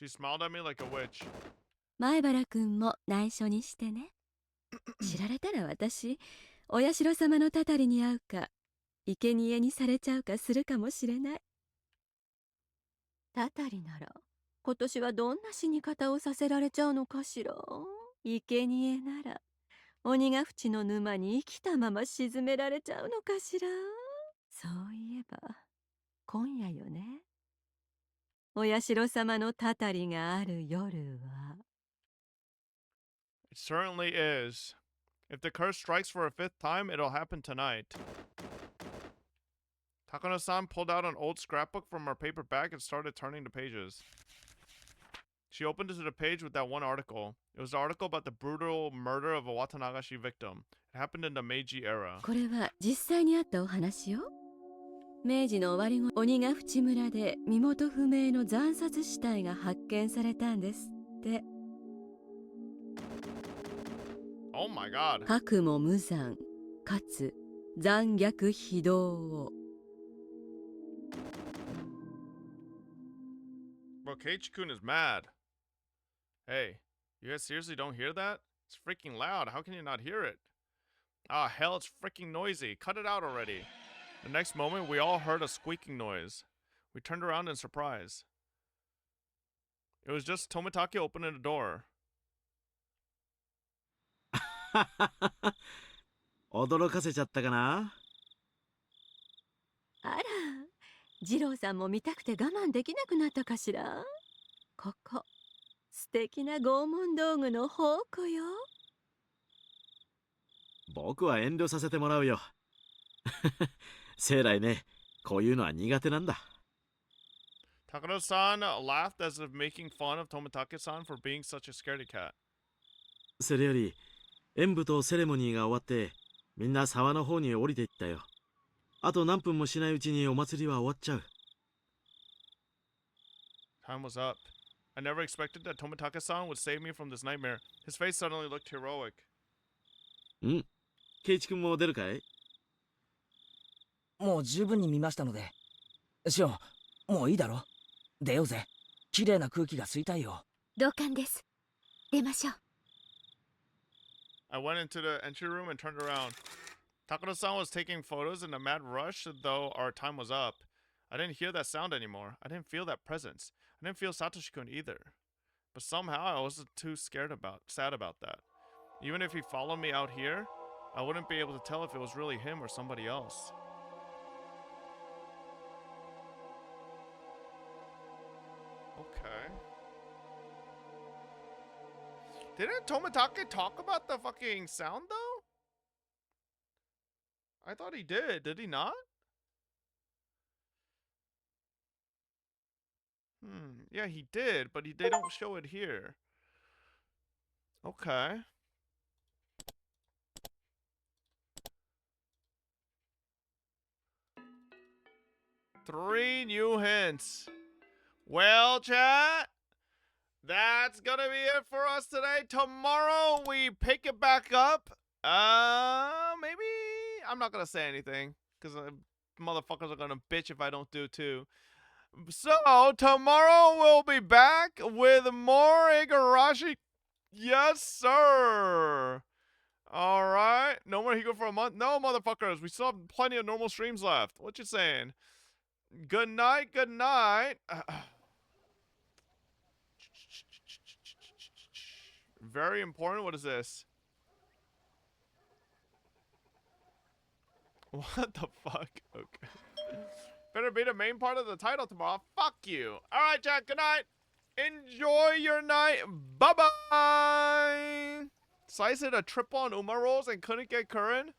She smiled at me like a witch. 前原くんも内緒にしてね。知られたら私、お社様のたたりに遭うか、生贄にされちゃうかするかもしれない。たたりなら今年はどんな死に方をさせられちゃうのかしら。生贄なら鬼ヶ淵の沼に生きたまま沈められちゃうのかしら。そういえば今夜よね。お社様のたたりがある夜は。 It certainly is. If the curse strikes for a fifth time, it'll happen tonight. Takano-san pulled out an old scrapbook from her paper bag and started turning the pages. She opened to the page with that one article. It was the article about the brutal murder of a Watanagashi victim. It happened in the Meiji era. これは実際にあったお話よ。明治の終わり後、鬼ヶ淵村で身元不明の惨殺死体が発見されたんですって。 Oh my god. かくも無残かつ残虐非道を。 Bro, Keiichi-kun is mad. Hey, you guys seriously don't hear that? It's freaking loud. How can you not hear it? Ah, hell, it's freaking noisy. Cut it out already. The next moment, we all heard a squeaking noise. We turned around in surprise. It was just Tomitake opening the door. 驚かせちゃったかな。あら、二郎さんも見たくて我慢できなくなったかしら。ここ素敵な拷問道具の宝庫よ。僕は遠慮させてもらうよ。生来ね、こういうのは苦手なんだ。Takano-san laughed as if making fun of Tomitake-san for being such a scaredy cat. それより演舞とセレモニーが終わってみんな沢の方に降りていったよ。あと何分もしないうちにお祭りは終わっちゃう。Time was up. I never expected that Tomitake-san would save me from this nightmare. His face suddenly looked heroic. ケイチ君も出るかい？もう十分に見ましたので。シオン、もういいだろ。出ようぜ。綺麗な空気が吸いたいよ。同感です。出ましょう。I went into the entry room and turned around. Takano-san was taking photos in a mad rush, though our time was up. I didn't hear that sound anymore. I didn't feel that presence. I didn't feel Satoshi-kun either. But somehow I wasn't too sad about that. Even if he followed me out here, I wouldn't be able to tell if it was really him or somebody else. Okay. Didn't Tomitake talk about the fucking sound though? I thought he did. Did he not? Yeah, he did, but they don't show it here. Okay. Three new hints. Well, chat, that's gonna be it for us today. Tomorrow we pick it back up. Maybe I'm not gonna say anything because motherfuckers are gonna bitch if I don't do too. So tomorrow we'll be back with more Higurashi. Yes, sir. All right. No more Higo for a month. No, motherfuckers. We still have plenty of normal streams left. What you saying? Good night. Good night. Very important. What is this? What the fuck? Okay. Better be the main part of the title tomorrow. Fuck you. Alright, chat. Good night. Enjoy your night. Bye-bye. Slice hit a triple on Uma rolls and couldn't get current.